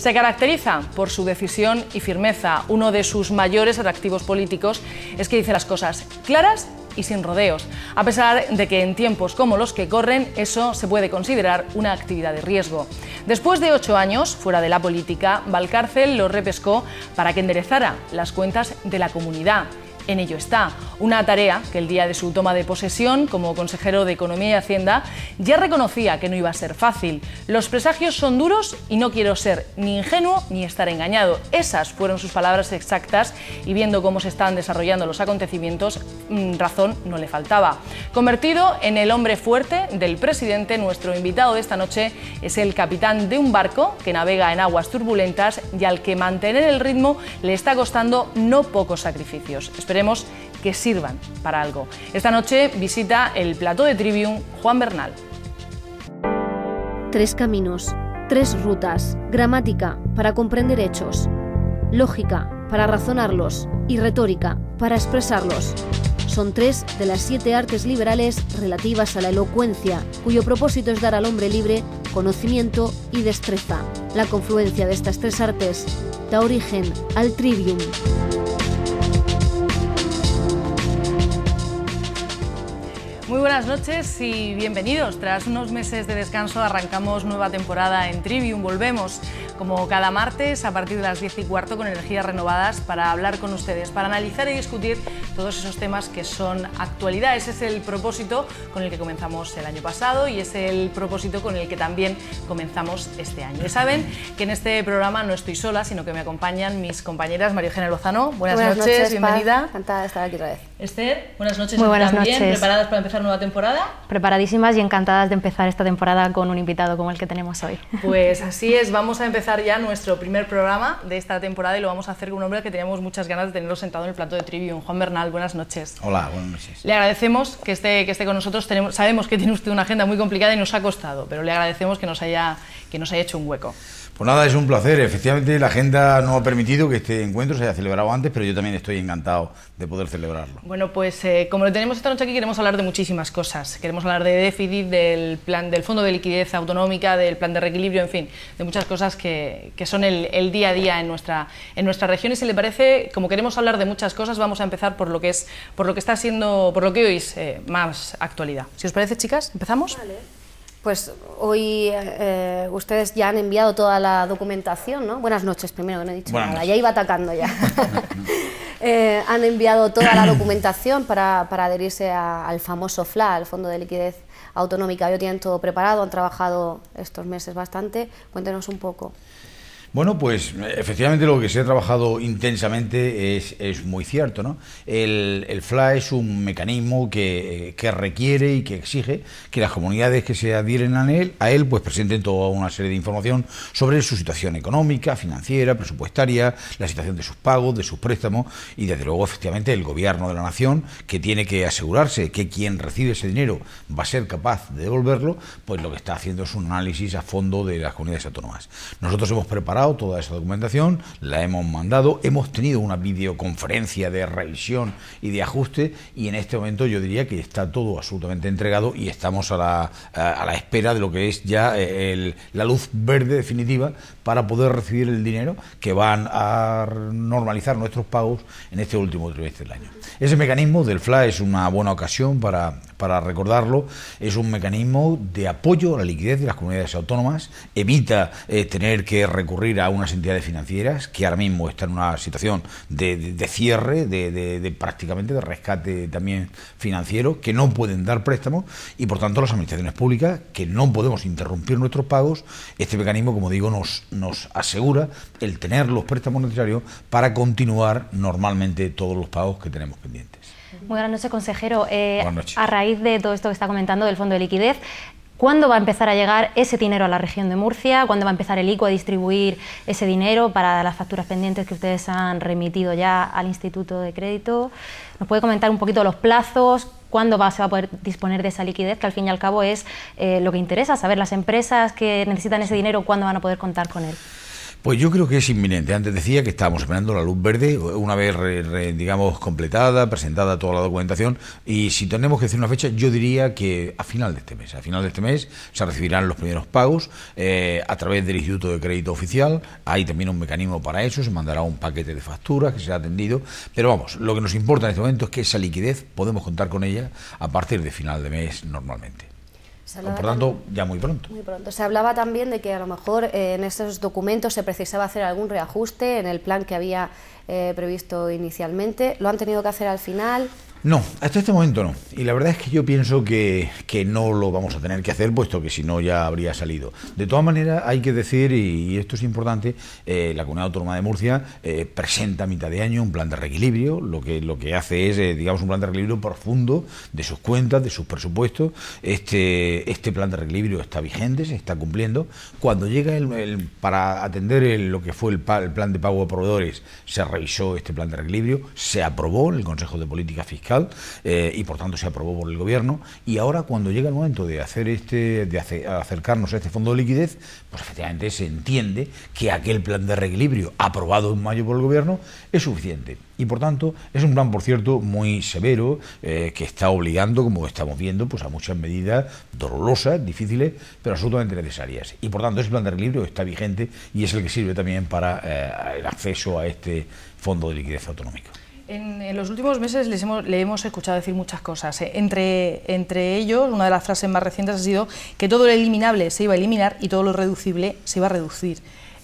Se caracteriza por su decisión y firmeza. Uno de sus mayores atractivos políticos es que dice las cosas claras y sin rodeos, a pesar de que en tiempos como los que corren eso se puede considerar una actividad de riesgo. Después de 8 años fuera de la política, Valcárcel lo repescó para que enderezara las cuentas de la comunidad. En ello está, una tarea que el día de su toma de posesión como consejero de Economía y Hacienda ya reconocía que no iba a ser fácil. Los presagios son duros y no quiero ser ni ingenuo ni estar engañado. Esas fueron sus palabras exactas y viendo cómo se están desarrollando los acontecimientos, razón no le faltaba. Convertido en el hombre fuerte del presidente, nuestro invitado de esta noche es el capitán de un barco que navega en aguas turbulentas y al que mantener el ritmo le está costando no pocos sacrificios. Esperemos que sirvan para algo. Esta noche visita el plató de Trivium Juan Bernal. 3 caminos, 3 rutas, gramática para comprender hechos, lógica para razonarlos y retórica para expresarlos. Son 3 de las 7 artes liberales relativas a la elocuencia, cuyo propósito es dar al hombre libre conocimiento y destreza. La confluencia de estas 3 artes da origen al Trivium. Muy buenas noches y bienvenidos. Tras unos meses de descanso arrancamos nueva temporada en Trivium. Volvemos como cada martes a partir de las 10:15 con energías renovadas para hablar con ustedes, para analizar y discutir todos esos temas que son actualidad. Ese es el propósito con el que comenzamos el año pasado y es el propósito con el que también comenzamos este año. Y saben que en este programa no estoy sola, sino que me acompañan mis compañeras. María Eugenia Lozano, buenas noches, bienvenida. Paz. Encantada de estar aquí otra vez. Esther, buenas noches. Muy buenas también. noches. ¿Preparadas para empezar nueva temporada? Preparadísimas y encantadas de empezar esta temporada con un invitado como el que tenemos hoy. Pues así es, vamos a empezar ya nuestro primer programa de esta temporada y lo vamos a hacer con un hombre que teníamos muchas ganas de tenerlo sentado en el plató de Trivium. Juan Bernal, buenas noches. Hola, buenas noches. Le agradecemos que esté con nosotros. Sabemos que tiene usted una agenda muy complicada y nos ha costado, pero le agradecemos que nos haya hecho un hueco. Pues nada, es un placer. Efectivamente, la agenda no ha permitido que este encuentro se haya celebrado antes, pero yo también estoy encantado de poder celebrarlo. Bueno, pues como lo tenemos esta noche aquí, queremos hablar de muchísimas cosas. Queremos hablar de déficit, del plan, del Fondo de Liquidez Autonómica, del plan de reequilibrio, en fin, de muchas cosas que son el día a día en nuestra región. Y si le parece, como queremos hablar de muchas cosas, vamos a empezar por lo que hoy es más actualidad. Si os parece, chicas, ¿empezamos? Vale. Pues hoy ustedes ya han enviado toda la documentación, ¿no? Buenas noches, primero, que no he dicho nada, ya iba atacando ya. Han enviado toda la documentación para adherirse al famoso FLA, al Fondo de Liquidez Autonómica. Ya tienen todo preparado, han trabajado estos meses bastante. Cuéntenos un poco. Bueno, pues efectivamente lo que se ha trabajado intensamente es muy cierto, ¿no? El FLA es un mecanismo que requiere y que exige que las comunidades que se adhieren a él pues presenten toda una serie de información sobre su situación económica, financiera, presupuestaria, la situación de sus pagos, de sus préstamos y desde luego efectivamente el gobierno de la nación, que tiene que asegurarse que quien recibe ese dinero va a ser capaz de devolverlo, pues lo que está haciendo es un análisis a fondo de las comunidades autónomas. Nosotros hemos preparado toda esa documentación, la hemos mandado, hemos tenido una videoconferencia de revisión y de ajuste y en este momento yo diría que está todo absolutamente entregado y estamos a la espera de lo que es ya la luz verde definitiva para poder recibir el dinero que van a normalizar nuestros pagos en este último trimestre del año. Ese mecanismo del FLA es una buena ocasión para recordarlo, es un mecanismo de apoyo a la liquidez de las comunidades autónomas, evita tener que recurrir a unas entidades financieras que ahora mismo están en una situación de cierre, de prácticamente de rescate también financiero, que no pueden dar préstamos y por tanto las administraciones públicas que no podemos interrumpir nuestros pagos. Este mecanismo, como digo, nos asegura el tener los préstamos necesarios para continuar normalmente todos los pagos que tenemos pendientes. Muy buenas noches, consejero. Buenas noches. A raíz de todo esto que está comentando del Fondo de Liquidez, ¿cuándo va a empezar a llegar ese dinero a la región de Murcia? ¿Cuándo va a empezar el ICO a distribuir ese dinero para las facturas pendientes que ustedes han remitido ya al Instituto de Crédito? ¿Nos puede comentar un poquito los plazos? ¿Cuándo se va a poder disponer de esa liquidez? Que al fin y al cabo es lo que interesa, saber las empresas que necesitan ese dinero, ¿cuándo van a poder contar con él? Pues yo creo que es inminente. Antes decía que estábamos esperando la luz verde, una vez, digamos, completada, presentada toda la documentación, y si tenemos que decir una fecha, yo diría que a final de este mes. A final de este mes se recibirán los primeros pagos a través del Instituto de Crédito Oficial. Hay también un mecanismo para eso, se mandará un paquete de facturas que será atendido, pero vamos, lo que nos importa en este momento es que esa liquidez podemos contar con ella a partir de final de mes normalmente. Por tanto, ya muy pronto. Muy pronto. Se hablaba también de que a lo mejor en estos documentos se precisaba hacer algún reajuste en el plan que había previsto inicialmente. ¿Lo han tenido que hacer al final? No, hasta este momento no. Y la verdad es que yo pienso que no lo vamos a tener que hacer, puesto que si no ya habría salido. De todas maneras, hay que decir, y esto es importante, la Comunidad Autónoma de Murcia presenta a mitad de año un plan de reequilibrio. Lo que hace es, digamos, un plan de reequilibrio profundo de sus cuentas, de sus presupuestos. Este plan de reequilibrio está vigente, se está cumpliendo. Cuando llega para atender lo que fue el plan de pago a proveedores, se revisó este plan de reequilibrio, se aprobó en el Consejo de Política Fiscal, y por tanto se aprobó por el Gobierno, y ahora cuando llega el momento de acercarnos a este fondo de liquidez, pues efectivamente se entiende que aquel plan de reequilibrio aprobado en mayo por el Gobierno es suficiente. Y por tanto es un plan, por cierto, muy severo, que está obligando, como estamos viendo, pues a muchas medidas dolorosas, difíciles, pero absolutamente necesarias. Y por tanto ese plan de reequilibrio está vigente y es el que sirve también para el acceso a este fondo de liquidez autonómico. En los últimos meses le hemos escuchado decir muchas cosas. Entre ellos, una de las frases más recientes ha sido que todo lo eliminable se iba a eliminar y todo lo reducible se iba a reducir.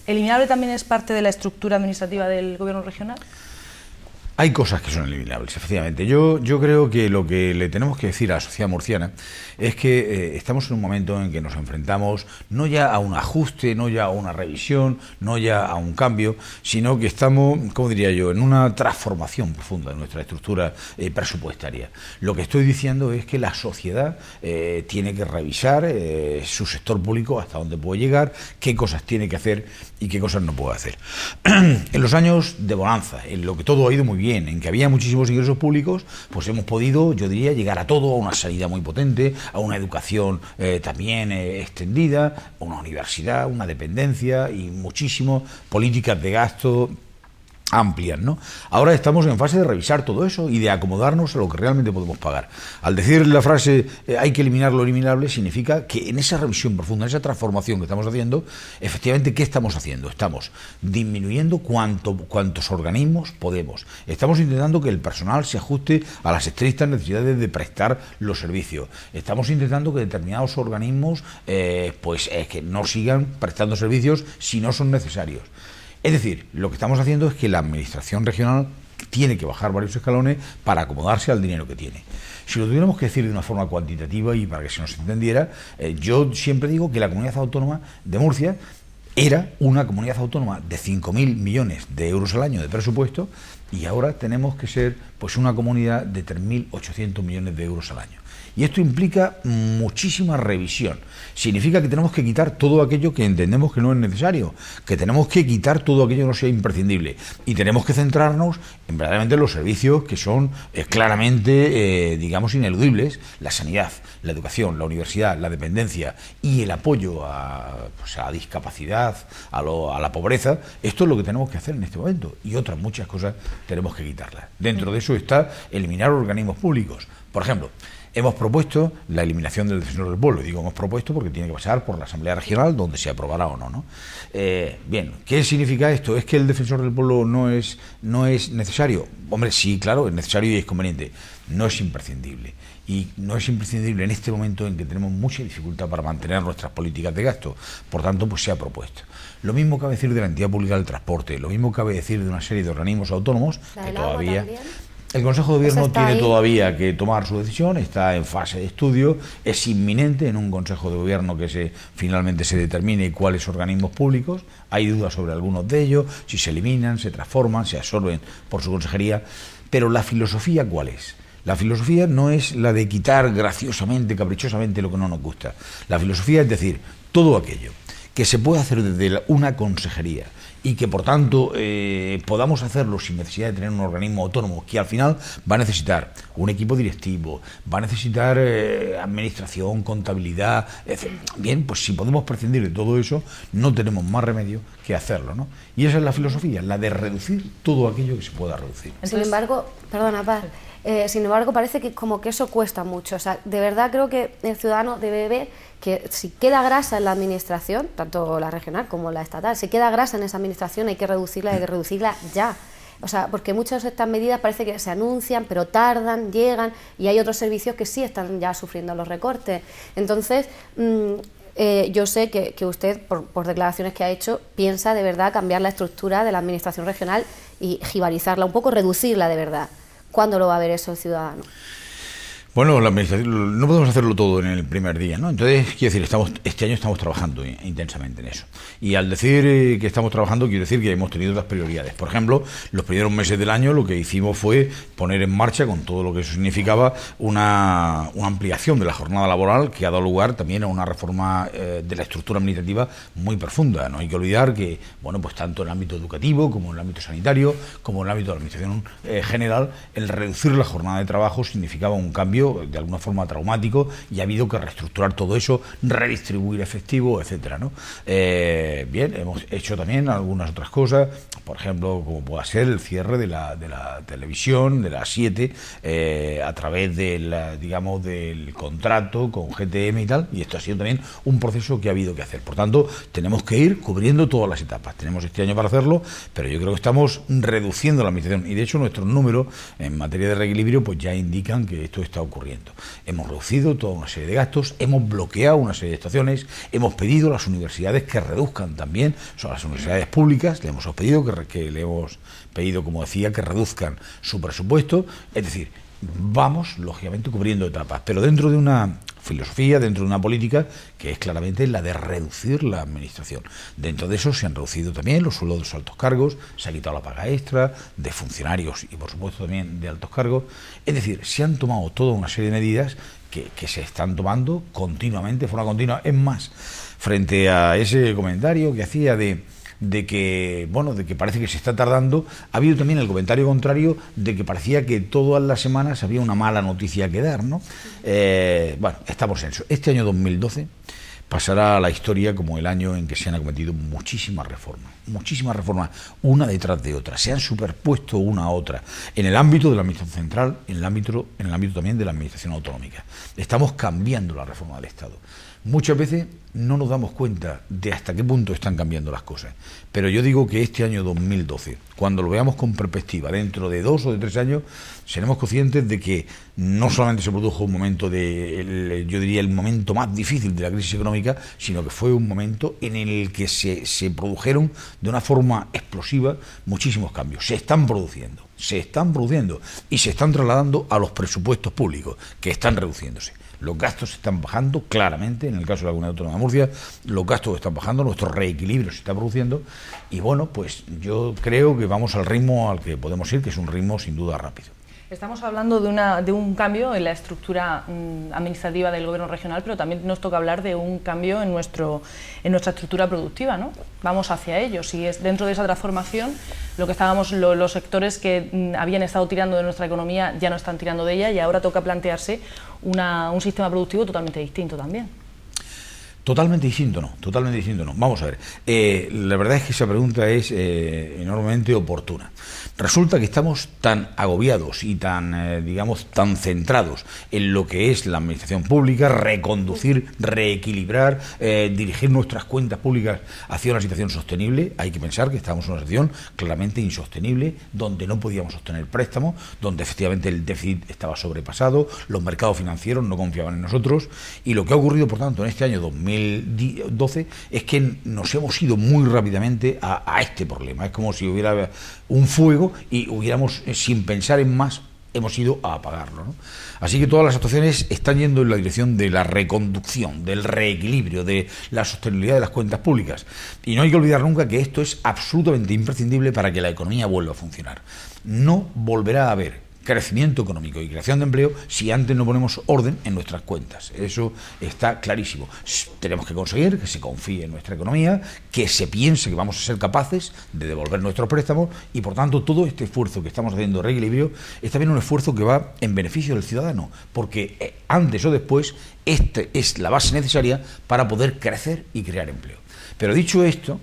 ¿Eliminable también es parte de la estructura administrativa del Gobierno regional? Hay cosas que son eliminables, efectivamente. Yo creo que lo que le tenemos que decir a la sociedad murciana es que estamos en un momento en que nos enfrentamos no ya a un ajuste, no ya a una revisión, no ya a un cambio, sino que estamos, ¿cómo diría yo?, en una transformación profunda de nuestra estructura presupuestaria. Lo que estoy diciendo es que la sociedad tiene que revisar su sector público, hasta dónde puede llegar, qué cosas tiene que hacer y qué cosas no puede hacer. En los años de bonanza, en lo que todo ha ido muy bien, en que había muchísimos ingresos públicos, pues hemos podido, yo diría, llegar a todo, a una sanidad muy potente, a una educación también extendida, a una universidad, una dependencia y muchísimas políticas de gasto amplias, ¿no? Ahora estamos en fase de revisar todo eso y de acomodarnos a lo que realmente podemos pagar. Al decir la frase hay que eliminar lo eliminable, significa que en esa revisión profunda, en esa transformación que estamos haciendo, efectivamente, ¿qué estamos haciendo? Estamos disminuyendo cuantos organismos podemos. Estamos intentando que el personal se ajuste a las estrictas necesidades de prestar los servicios. Estamos intentando que determinados organismos que no sigan prestando servicios si no son necesarios. Es decir, lo que estamos haciendo es que la administración regional tiene que bajar varios escalones para acomodarse al dinero que tiene. Si lo tuviéramos que decir de una forma cuantitativa y para que se nos entendiera, yo siempre digo que la Comunidad Autónoma de Murcia era una comunidad autónoma de 5.000 millones de euros al año de presupuesto y ahora tenemos que ser pues una comunidad de 3.800 millones de euros al año. Y esto implica muchísima revisión. Significa que tenemos que quitar todo aquello que entendemos que no es necesario, que tenemos que quitar todo aquello que no sea imprescindible y tenemos que centrarnos en verdaderamente los servicios que son claramente, digamos, ineludibles: la sanidad, la educación, la universidad, la dependencia y el apoyo a discapacidad, a la pobreza. Esto es lo que tenemos que hacer en este momento y otras muchas cosas tenemos que quitarlas. Dentro de eso está eliminar organismos públicos. Por ejemplo, hemos propuesto la eliminación del Defensor del Pueblo. Digo hemos propuesto porque tiene que pasar por la Asamblea Regional, donde se aprobará o no, ¿no? Bien, ¿qué significa esto? ¿Es que el Defensor del Pueblo no es necesario? Hombre, sí, claro, es necesario y es conveniente. No es imprescindible. Y no es imprescindible en este momento en que tenemos mucha dificultad para mantener nuestras políticas de gasto. Por tanto, pues se ha propuesto. Lo mismo cabe decir de la entidad pública del transporte, lo mismo cabe decir de una serie de organismos autónomos que todavía... El Consejo de Gobierno tiene todavía que tomar su decisión, está en fase de estudio, es inminente en un Consejo de Gobierno que finalmente se determine cuáles organismos públicos. Hay dudas sobre algunos de ellos, si se eliminan, se transforman, se absorben por su consejería. Pero la filosofía, ¿cuál es? La filosofía no es la de quitar graciosamente, caprichosamente lo que no nos gusta. La filosofía es decir, todo aquello que se puede hacer desde una consejería y que por tanto podamos hacerlo sin necesidad de tener un organismo autónomo que al final va a necesitar un equipo directivo, va a necesitar administración, contabilidad, etc. Bien, pues si podemos prescindir de todo eso, no tenemos más remedio que hacerlo, ¿no? Y esa es la filosofía, la de reducir todo aquello que se pueda reducir. Sin embargo, perdona, Paz, sin embargo parece que como que eso cuesta mucho. O sea, de verdad creo que el ciudadano debe ver que si queda grasa en la administración, tanto la regional como la estatal, si queda grasa en esa administración hay que reducirla ya. O sea, porque muchas de estas medidas parece que se anuncian, pero tardan, llegan, y hay otros servicios que sí están ya sufriendo los recortes. Entonces, yo sé que usted, por declaraciones que ha hecho, piensa de verdad cambiar la estructura de la administración regional y jibarizarla un poco, reducirla de verdad. ¿Cuándo lo va a ver eso el ciudadano? Bueno, la administración, no podemos hacerlo todo en el primer día, ¿no? Entonces, quiero decir, este año estamos trabajando intensamente en eso. Y al decir que estamos trabajando, quiero decir que hemos tenido otras prioridades. Por ejemplo, los primeros meses del año lo que hicimos fue poner en marcha, con todo lo que eso significaba, una ampliación de la jornada laboral que ha dado lugar también a una reforma de la estructura administrativa muy profunda. No hay que olvidar que, bueno, pues tanto en el ámbito educativo, como en el ámbito sanitario, como en el ámbito de la administración general, el reducir la jornada de trabajo significaba un cambio de alguna forma traumático, y ha habido que reestructurar todo eso, redistribuir efectivo, etcétera, ¿no? Bien, hemos hecho también algunas otras cosas, por ejemplo, como pueda ser el cierre de la televisión, de las 7, a través del contrato con GTM y tal, y esto ha sido también un proceso que ha habido que hacer. Por tanto, tenemos que ir cubriendo todas las etapas. Tenemos este año para hacerlo, pero yo creo que estamos reduciendo la administración, y de hecho nuestros números en materia de reequilibrio pues ya indican que esto está ocurriendo. Hemos reducido toda una serie de gastos, hemos bloqueado una serie de estaciones, hemos pedido a las universidades que reduzcan también, son las universidades públicas, le hemos pedido, como decía, que reduzcan su presupuesto. Es decir, vamos, lógicamente, cubriendo etapas, pero dentro de una filosofía, dentro de una política que es claramente la de reducir la administración. Dentro de eso se han reducido también los sueldos de los altos cargos, se ha quitado la paga extra de funcionarios y por supuesto también de altos cargos. Es decir, se han tomado toda una serie de medidas que se están tomando continuamente, de forma continua. Es más, frente a ese comentario que hacía de que parece que se está tardando, ha habido también el comentario contrario de que parecía que todas las semanas había una mala noticia que dar, ¿no? Bueno, estamos en eso. Este año 2012 pasará a la historia como el año en que se han acometido muchísimas reformas, una detrás de otra, se han superpuesto una a otra, en el ámbito de la administración central, en el ámbito también de la administración autonómica. Estamos cambiando la reforma del Estado. Muchas veces no nos damos cuenta de hasta qué punto están cambiando las cosas, pero yo digo que este año 2012, cuando lo veamos con perspectiva, dentro de 2 o de 3 años, seremos conscientes de que no solamente se produjo un momento yo diría el momento más difícil de la crisis económica, sino que fue un momento en el que se produjeron de una forma explosiva muchísimos cambios. Se están produciendo y se están trasladando a los presupuestos públicos, que están reduciéndose. Los gastos se están bajando claramente, en el caso de la Comunidad Autónoma de Murcia, los gastos están bajando, nuestro reequilibrio se está produciendo, y bueno, pues yo creo que vamos al ritmo al que podemos ir, que es un ritmo sin duda rápido. Estamos hablando de un cambio en la estructura administrativa del gobierno regional, pero también nos toca hablar de un cambio en nuestra estructura productiva, ¿no? Vamos hacia ello. Si es dentro de esa transformación, lo que estábamos, los sectores que habían estado tirando de nuestra economía ya no están tirando de ella, y ahora toca plantearse un sistema productivo totalmente distinto también. Totalmente distinto no. Vamos a ver, la verdad es que esa pregunta es enormemente oportuna. Resulta que estamos tan agobiados y tan, tan centrados en lo que es la administración pública, reconducir, reequilibrar, dirigir nuestras cuentas públicas hacia una situación sostenible. Hay que pensar que estamos en una situación claramente insostenible, donde no podíamos sostener préstamos, donde efectivamente el déficit estaba sobrepasado, los mercados financieros no confiaban en nosotros, y lo que ha ocurrido, por tanto, en este año 2012 es que nos hemos ido muy rápidamente a este problema. Es como si hubiera un fuego y hubiéramos, sin pensar en más, hemos ido a apagarlo, ¿no? Así que todas las actuaciones están yendo en la dirección de la reconducción, del reequilibrio, de la sostenibilidad de las cuentas públicas. Y no hay que olvidar nunca que esto es absolutamente imprescindible para que la economía vuelva a funcionar. No volverá a haber crecimiento económico y creación de empleo si antes no ponemos orden en nuestras cuentas. Eso está clarísimo. Tenemos que conseguir que se confíe en nuestra economía, que se piense que vamos a ser capaces de devolver nuestros préstamos y, por tanto, todo este esfuerzo que estamos haciendo de reequilibrio es también un esfuerzo que va en beneficio del ciudadano, porque antes o después esta es la base necesaria para poder crecer y crear empleo. Pero dicho esto,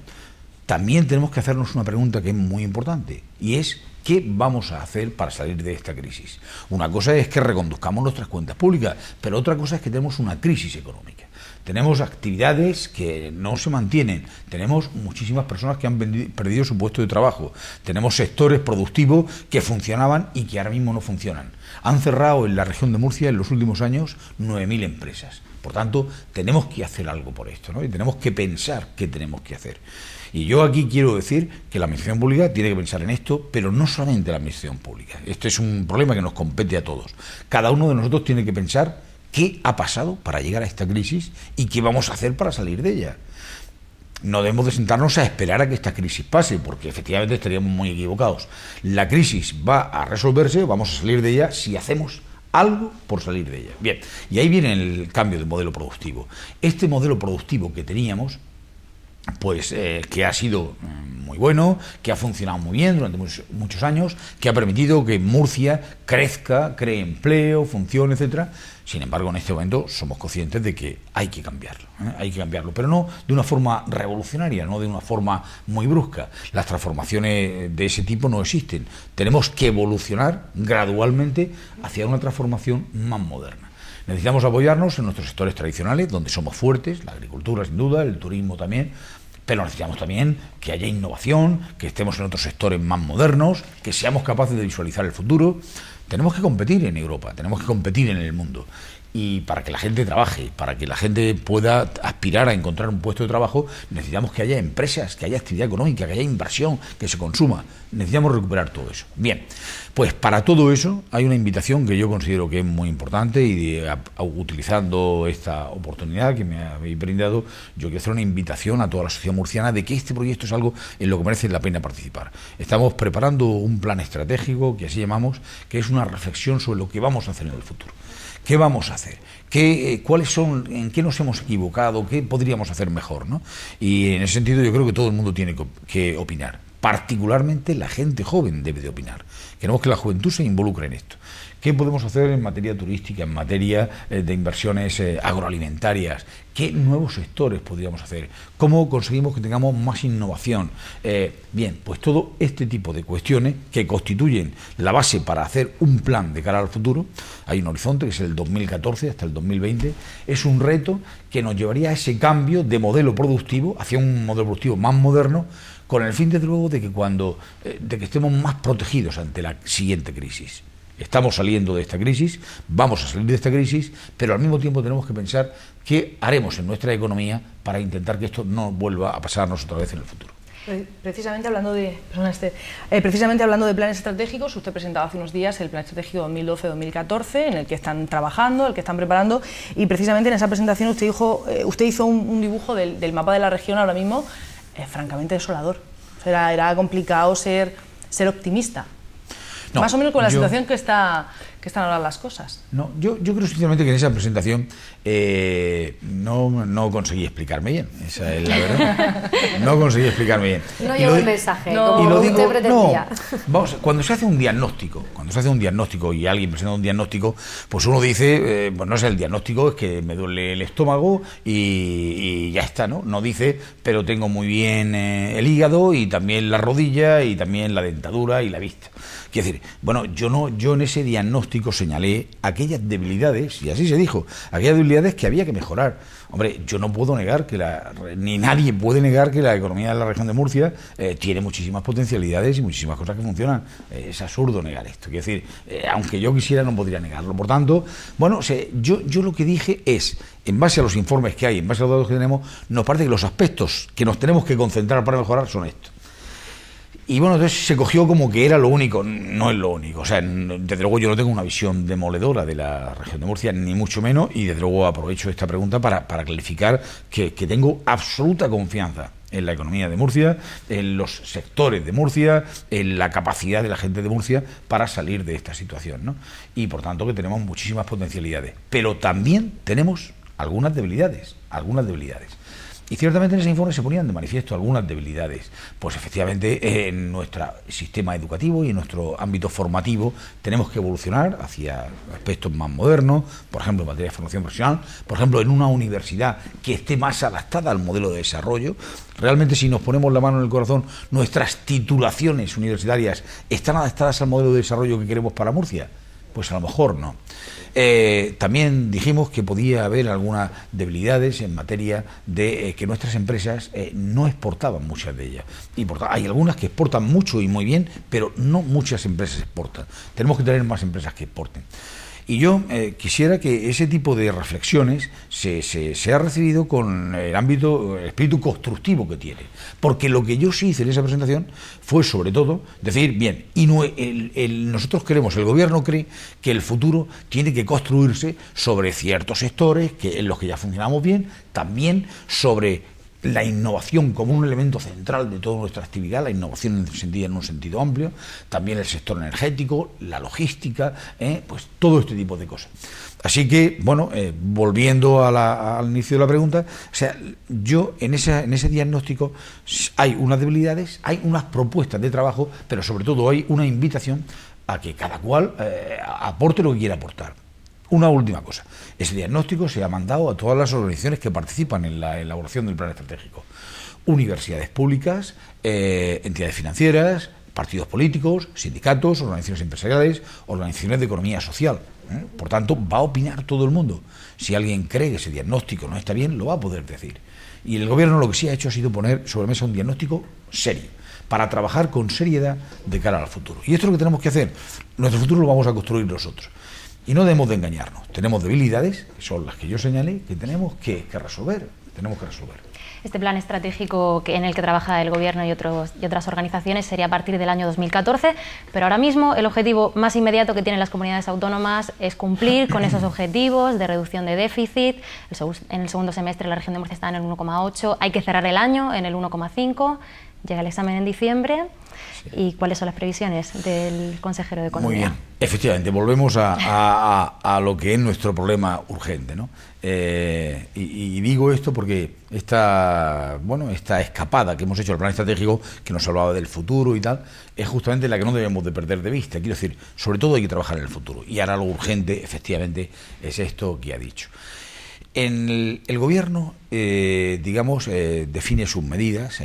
también tenemos que hacernos una pregunta que es muy importante, y es: ¿qué vamos a hacer para salir de esta crisis? Una cosa es que reconduzcamos nuestras cuentas públicas, pero otra cosa es que tenemos una crisis económica. Tenemos actividades que no se mantienen, tenemos muchísimas personas que han perdido su puesto de trabajo, tenemos sectores productivos que funcionaban y que ahora mismo no funcionan. Han cerrado en la región de Murcia en los últimos años 9.000 empresas. Por tanto, tenemos que hacer algo por esto, ¿no? Y tenemos que pensar qué tenemos que hacer. Y yo aquí quiero decir que la administración pública tiene que pensar en esto, pero no solamente la administración pública. Este es un problema que nos compete a todos. Cada uno de nosotros tiene que pensar qué ha pasado para llegar a esta crisis y qué vamos a hacer para salir de ella. No debemos de sentarnos a esperar a que esta crisis pase, porque efectivamente estaríamos muy equivocados. La crisis va a resolverse, vamos a salir de ella si hacemos algo por salir de ella. Bien, y ahí viene el cambio de modelo productivo. Este modelo productivo que teníamos, pues que ha sido muy bueno, que ha funcionado muy bien durante muchos años, que ha permitido que Murcia crezca, cree empleo, funcione, etcétera. Sin embargo, en este momento somos conscientes de que hay que cambiarlo, pero no de una forma revolucionaria, no de una forma muy brusca. Las transformaciones de ese tipo no existen. Tenemos que evolucionar gradualmente hacia una transformación más moderna. Necesitamos apoyarnos en nuestros sectores tradicionales, donde somos fuertes, la agricultura sin duda, el turismo también, pero necesitamos también que haya innovación, que estemos en otros sectores más modernos, que seamos capaces de visualizar el futuro. Tenemos que competir en Europa, tenemos que competir en el mundo. Y para que la gente trabaje, para que la gente pueda aspirar a encontrar un puesto de trabajo, necesitamos que haya empresas, que haya actividad económica, que haya inversión, que se consuma. Necesitamos recuperar todo eso. Bien, pues para todo eso hay una invitación que yo considero que es muy importante y utilizando esta oportunidad que me habéis brindado, yo quiero hacer una invitación a toda la sociedad murciana de que este proyecto es algo en lo que merece la pena participar. Estamos preparando un plan estratégico, que así llamamos, que es una reflexión sobre lo que vamos a hacer en el futuro. ¿Qué vamos a hacer? ¿Cuáles son, en qué nos hemos equivocado? ¿Qué podríamos hacer mejor, ¿no? Y en ese sentido yo creo que todo el mundo tiene que opinar. Particularmente la gente joven debe de opinar. Queremos que la juventud se involucre en esto. ¿Qué podemos hacer en materia turística, en materia de inversiones agroalimentarias? ¿Qué nuevos sectores podríamos hacer? ¿Cómo conseguimos que tengamos más innovación? Bien, pues todo este tipo de cuestiones que constituyen la base para hacer un plan de cara al futuro. Hay un horizonte que es el 2014 hasta el 2020. Es un reto que nos llevaría a ese cambio de modelo productivo hacia un modelo productivo más moderno, con el fin, desde luego, de que estemos más protegidos ante la siguiente crisis. Estamos saliendo de esta crisis, vamos a salir de esta crisis, pero al mismo tiempo tenemos que pensar qué haremos en nuestra economía para intentar que esto no vuelva a pasarnos otra vez en el futuro. Precisamente hablando de planes estratégicos, usted presentaba hace unos días el Plan Estratégico 2012-2014, en el que están trabajando, el que están preparando, y precisamente en esa presentación usted hizo un dibujo del mapa de la región ahora mismo francamente desolador. Era complicado ser optimista. No, más o menos con la situación que están ahora las cosas. No, yo creo sinceramente que en esa presentación no conseguí explicarme bien, esa es la verdad. No conseguí explicarme bien. No llegó el mensaje, como usted pretendía. Vamos, cuando se hace un diagnóstico, y alguien presenta un diagnóstico, pues uno dice, pues no sé, el diagnóstico es que me duele el estómago y ya está, ¿no? No dice, pero tengo muy bien el hígado y también la rodilla y también la dentadura y la vista. Quiero decir, bueno, yo en ese diagnóstico señalé aquellas debilidades, y así se dijo, aquellas debilidades que había que mejorar. Hombre, yo no puedo negar ni nadie puede negar que la economía de la región de Murcia tiene muchísimas potencialidades y muchísimas cosas que funcionan. Es absurdo negar esto. Quiero decir, aunque yo quisiera, no podría negarlo. Por tanto, bueno, yo lo que dije es, en base a los informes que hay, en base a los datos que tenemos, nos parece que los aspectos que nos tenemos que concentrar para mejorar son estos. Y bueno, entonces se cogió como que era lo único. No es lo único. O sea, desde luego yo no tengo una visión demoledora de la región de Murcia, ni mucho menos, y desde luego aprovecho esta pregunta para clarificar que tengo absoluta confianza en la economía de Murcia, en los sectores de Murcia, en la capacidad de la gente de Murcia para salir de esta situación, ¿no? Y por tanto que tenemos muchísimas potencialidades, pero también tenemos algunas debilidades. Y ciertamente en ese informe se ponían de manifiesto algunas debilidades. Pues efectivamente en nuestro sistema educativo y en nuestro ámbito formativo tenemos que evolucionar hacia aspectos más modernos, por ejemplo en materia de formación profesional, por ejemplo en una universidad que esté más adaptada al modelo de desarrollo. Realmente, si nos ponemos la mano en el corazón, nuestras titulaciones universitarias están adaptadas al modelo de desarrollo que queremos para Murcia. Pues a lo mejor no. También dijimos que podía haber algunas debilidades en materia de que nuestras empresas no exportaban, muchas de ellas. Y hay algunas que exportan mucho y muy bien, pero no muchas empresas exportan. Tenemos que tener más empresas que exporten. Y yo quisiera que ese tipo de reflexiones se ha recibido con el espíritu constructivo que tiene. Porque lo que yo sí hice en esa presentación fue sobre todo decir, bien, y nosotros creemos, el gobierno cree que el futuro tiene que construirse sobre ciertos sectores en los que ya funcionamos bien, también sobre la innovación como un elemento central de toda nuestra actividad, la innovación en un sentido amplio, también el sector energético, la logística, pues todo este tipo de cosas. Así que, bueno, volviendo al inicio de la pregunta, o sea, yo en ese diagnóstico hay unas debilidades, hay unas propuestas de trabajo, pero sobre todo hay una invitación a que cada cual aporte lo que quiera aportar. Una última cosa, ese diagnóstico se ha mandado a todas las organizaciones que participan en la elaboración del plan estratégico. Universidades públicas, entidades financieras, partidos políticos, sindicatos, organizaciones empresariales, organizaciones de economía social. Por tanto, va a opinar todo el mundo. Si alguien cree que ese diagnóstico no está bien, lo va a poder decir. Y el gobierno lo que sí ha hecho ha sido poner sobre la mesa un diagnóstico serio, para trabajar con seriedad de cara al futuro. Y esto es lo que tenemos que hacer. Nuestro futuro lo vamos a construir nosotros. Y no debemos de engañarnos. Tenemos debilidades, que son las que yo señalé, que tenemos que resolver. Este plan estratégico en el que trabaja el Gobierno y otras organizaciones sería a partir del año 2014, pero ahora mismo el objetivo más inmediato que tienen las comunidades autónomas es cumplir con esos objetivos de reducción de déficit. En el segundo semestre la región de Murcia está en el 1,8, hay que cerrar el año en el 1,5, llega el examen en diciembre. ¿Y cuáles son las previsiones del consejero de Economía? Muy bien, efectivamente, volvemos a lo que es nuestro problema urgente, ¿no? Y digo esto porque esta escapada que hemos hecho al plan estratégico, que nos hablaba del futuro y tal, es justamente la que no debemos de perder de vista. Quiero decir, sobre todo hay que trabajar en el futuro. Y ahora lo urgente, efectivamente, es esto que ha dicho. El gobierno, define sus medidas,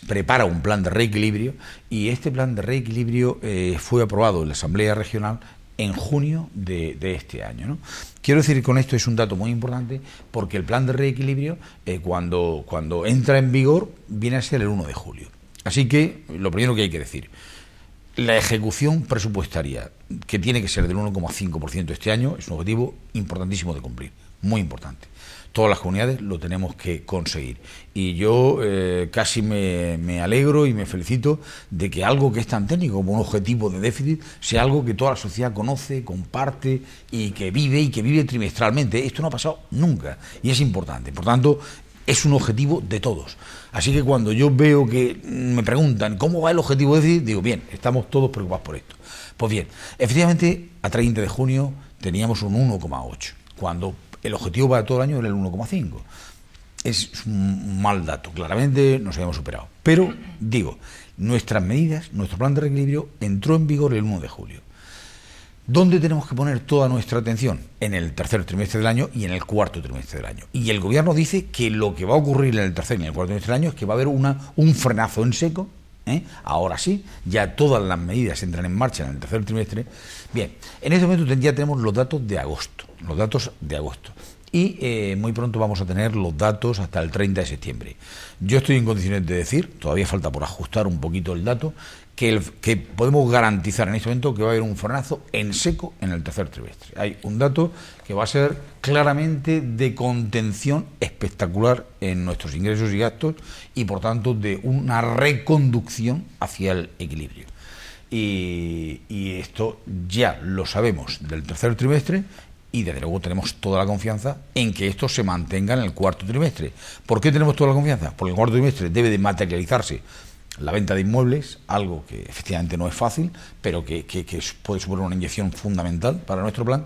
prepara un plan de reequilibrio, y este plan de reequilibrio fue aprobado en la Asamblea Regional en junio de este año, ¿no? Quiero decir, con esto es un dato muy importante, porque el plan de reequilibrio, cuando entra en vigor, viene a ser el 1 de julio. Así que, lo primero que hay que decir, la ejecución presupuestaria, que tiene que ser del 1,5% este año, es un objetivo importantísimo de cumplir. Muy importante. Todas las comunidades lo tenemos que conseguir. Y yo casi me alegro y me felicito de que algo que es tan técnico como un objetivo de déficit sea algo que toda la sociedad conoce, comparte y que vive trimestralmente. Esto no ha pasado nunca y es importante. Por tanto, es un objetivo de todos. Así que cuando yo veo que me preguntan ¿cómo va el objetivo de déficit? Digo, bien, estamos todos preocupados por esto. Pues bien, efectivamente, a 30 de junio teníamos un 1,8, cuando el objetivo para todo el año era el 1,5. Es un mal dato, claramente nos habíamos superado. Pero, digo, nuestras medidas, nuestro plan de reequilibrio entró en vigor el 1 de julio. ¿Dónde tenemos que poner toda nuestra atención? En el tercer trimestre del año y en el cuarto trimestre del año. Y el gobierno dice que lo que va a ocurrir en el tercer y en el cuarto trimestre del año es que va a haber un frenazo en seco. Ahora sí, ya todas las medidas entran en marcha en el tercer trimestre. Bien, en este momento ya tenemos los datos de agosto. Y muy pronto vamos a tener los datos hasta el 30 de septiembre. Yo estoy en condiciones de decir, todavía falta por ajustar un poquito el dato, que podemos garantizar en este momento que va a haber un frenazo en seco en el tercer trimestre. Hay un dato que va a ser claramente de contención espectacular en nuestros ingresos y gastos y por tanto de una reconducción hacia el equilibrio. Y esto ya lo sabemos del tercer trimestre y desde luego tenemos toda la confianza en que esto se mantenga en el cuarto trimestre. ¿Por qué tenemos toda la confianza? Porque el cuarto trimestre debe de materializarse la venta de inmuebles, algo que efectivamente no es fácil, pero que puede suponer una inyección fundamental para nuestro plan,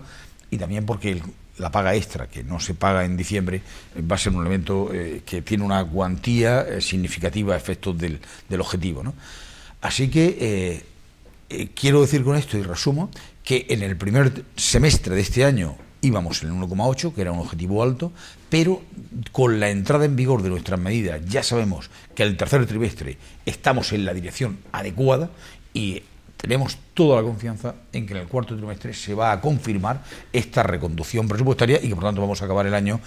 y también porque la paga extra, que no se paga en diciembre, va a ser un elemento que tiene una cuantía significativa a efectos del objetivo, ¿no? Así que quiero decir con esto, y resumo, que en el primer semestre de este año íbamos en el 1,8, que era un objetivo alto, pero con la entrada en vigor de nuestras medidas ya sabemos que el tercer trimestre estamos en la dirección adecuada y tenemos toda la confianza en que en el cuarto trimestre se va a confirmar esta reconducción presupuestaria y que por tanto vamos a acabar el año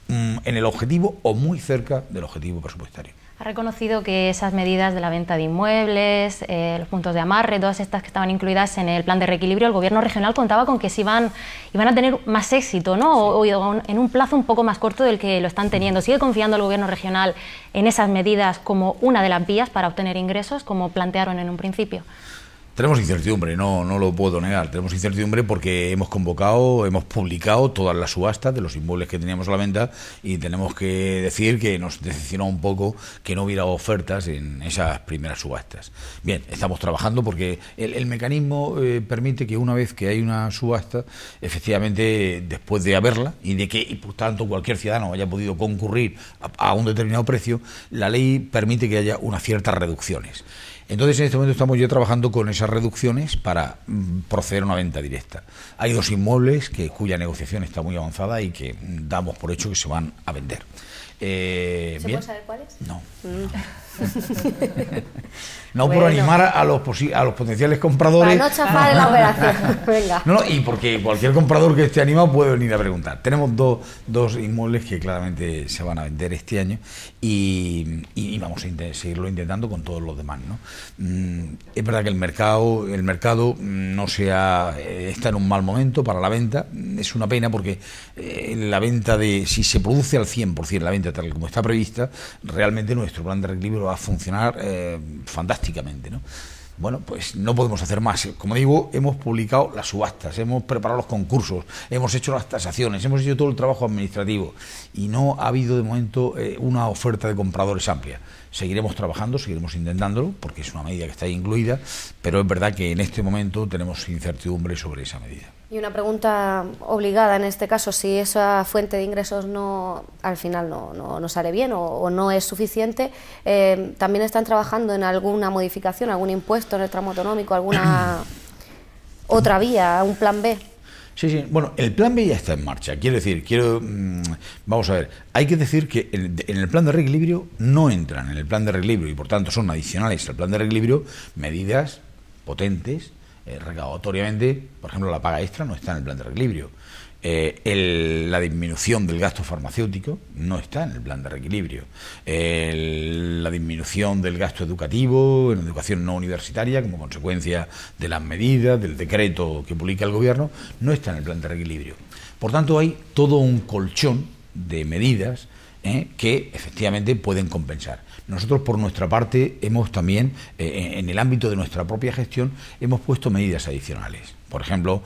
en el objetivo o muy cerca del objetivo presupuestario. Ha reconocido que esas medidas de la venta de inmuebles, los puntos de amarre, todas estas que estaban incluidas en el plan de reequilibrio, el Gobierno regional contaba con que iban a tener más éxito, ¿no? O en un plazo un poco más corto del que lo están teniendo. ¿Sigue confiando el Gobierno regional en esas medidas como una de las vías para obtener ingresos, como plantearon en un principio? Tenemos incertidumbre, no lo puedo negar. Tenemos incertidumbre porque hemos publicado todas las subastas de los inmuebles que teníamos a la venta y tenemos que decir que nos decepcionó un poco que no hubiera ofertas en esas primeras subastas. Bien, estamos trabajando porque el mecanismo permite que una vez que hay una subasta, efectivamente, después de haberla y de que, por tanto, cualquier ciudadano haya podido concurrir a un determinado precio, la ley permite que haya unas ciertas reducciones. Entonces, en este momento estamos ya trabajando con esas reducciones para proceder a una venta directa. Hay 2 inmuebles cuya negociación está muy avanzada y que damos por hecho que se van a vender. ¿Se puede saber cuáles? No. No, bueno, por animar a los potenciales compradores. Para no chafar en la operación. Venga. No, y porque cualquier comprador que esté animado puede venir a preguntar. Tenemos dos inmuebles que claramente se van a vender este año y vamos a seguirlo intentando con todos los demás, ¿no? Es verdad que el mercado no está en un mal momento para la venta. Es una pena porque la venta si se produce al 100% la venta tal como está prevista, realmente nuestro plan de reequilibrio va a funcionar fantásticamente, ¿no? Bueno, pues no podemos hacer más. Como digo, hemos publicado las subastas, hemos preparado los concursos, hemos hecho las tasaciones, hemos hecho todo el trabajo administrativo y no ha habido de momento una oferta de compradores amplia. Seguiremos trabajando, seguiremos intentándolo, porque es una medida que está ahí incluida, pero es verdad que en este momento tenemos incertidumbre sobre esa medida. Y una pregunta obligada en este caso, si esa fuente de ingresos al final no sale bien o no es suficiente, ¿también están trabajando en alguna modificación, algún impuesto en el tramo autonómico, alguna otra vía, un plan B? Sí, bueno, el plan B ya está en marcha. Vamos a ver, hay que decir que en el plan de reequilibrio no entran en el plan de reequilibrio y por tanto son adicionales al plan de reequilibrio medidas potentes, recaudatoriamente. Por ejemplo, la paga extra no está en el plan de reequilibrio. La disminución del gasto farmacéutico no está en el plan de reequilibrio. La disminución del gasto educativo en educación no universitaria como consecuencia de las medidas del decreto que publica el Gobierno no está en el plan de reequilibrio. Por tanto, hay todo un colchón de medidas que efectivamente pueden compensar. Nosotros, por nuestra parte, hemos también, en el ámbito de nuestra propia gestión, hemos puesto medidas adicionales. Por ejemplo,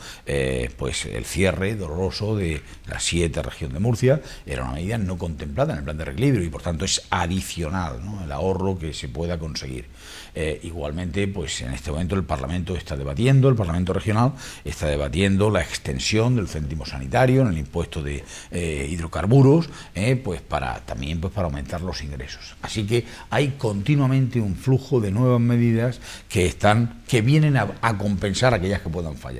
pues el cierre doloroso de la 7 región de Murcia era una medida no contemplada en el plan de reequilibrio y por tanto es adicional, ¿no?, el ahorro que se pueda conseguir. Igualmente, pues en este momento el Parlamento regional está debatiendo la extensión del céntimo sanitario en el impuesto de hidrocarburos, pues para aumentar los ingresos. Así que hay continuamente un flujo de nuevas medidas que vienen a compensar aquellas que puedan fallar.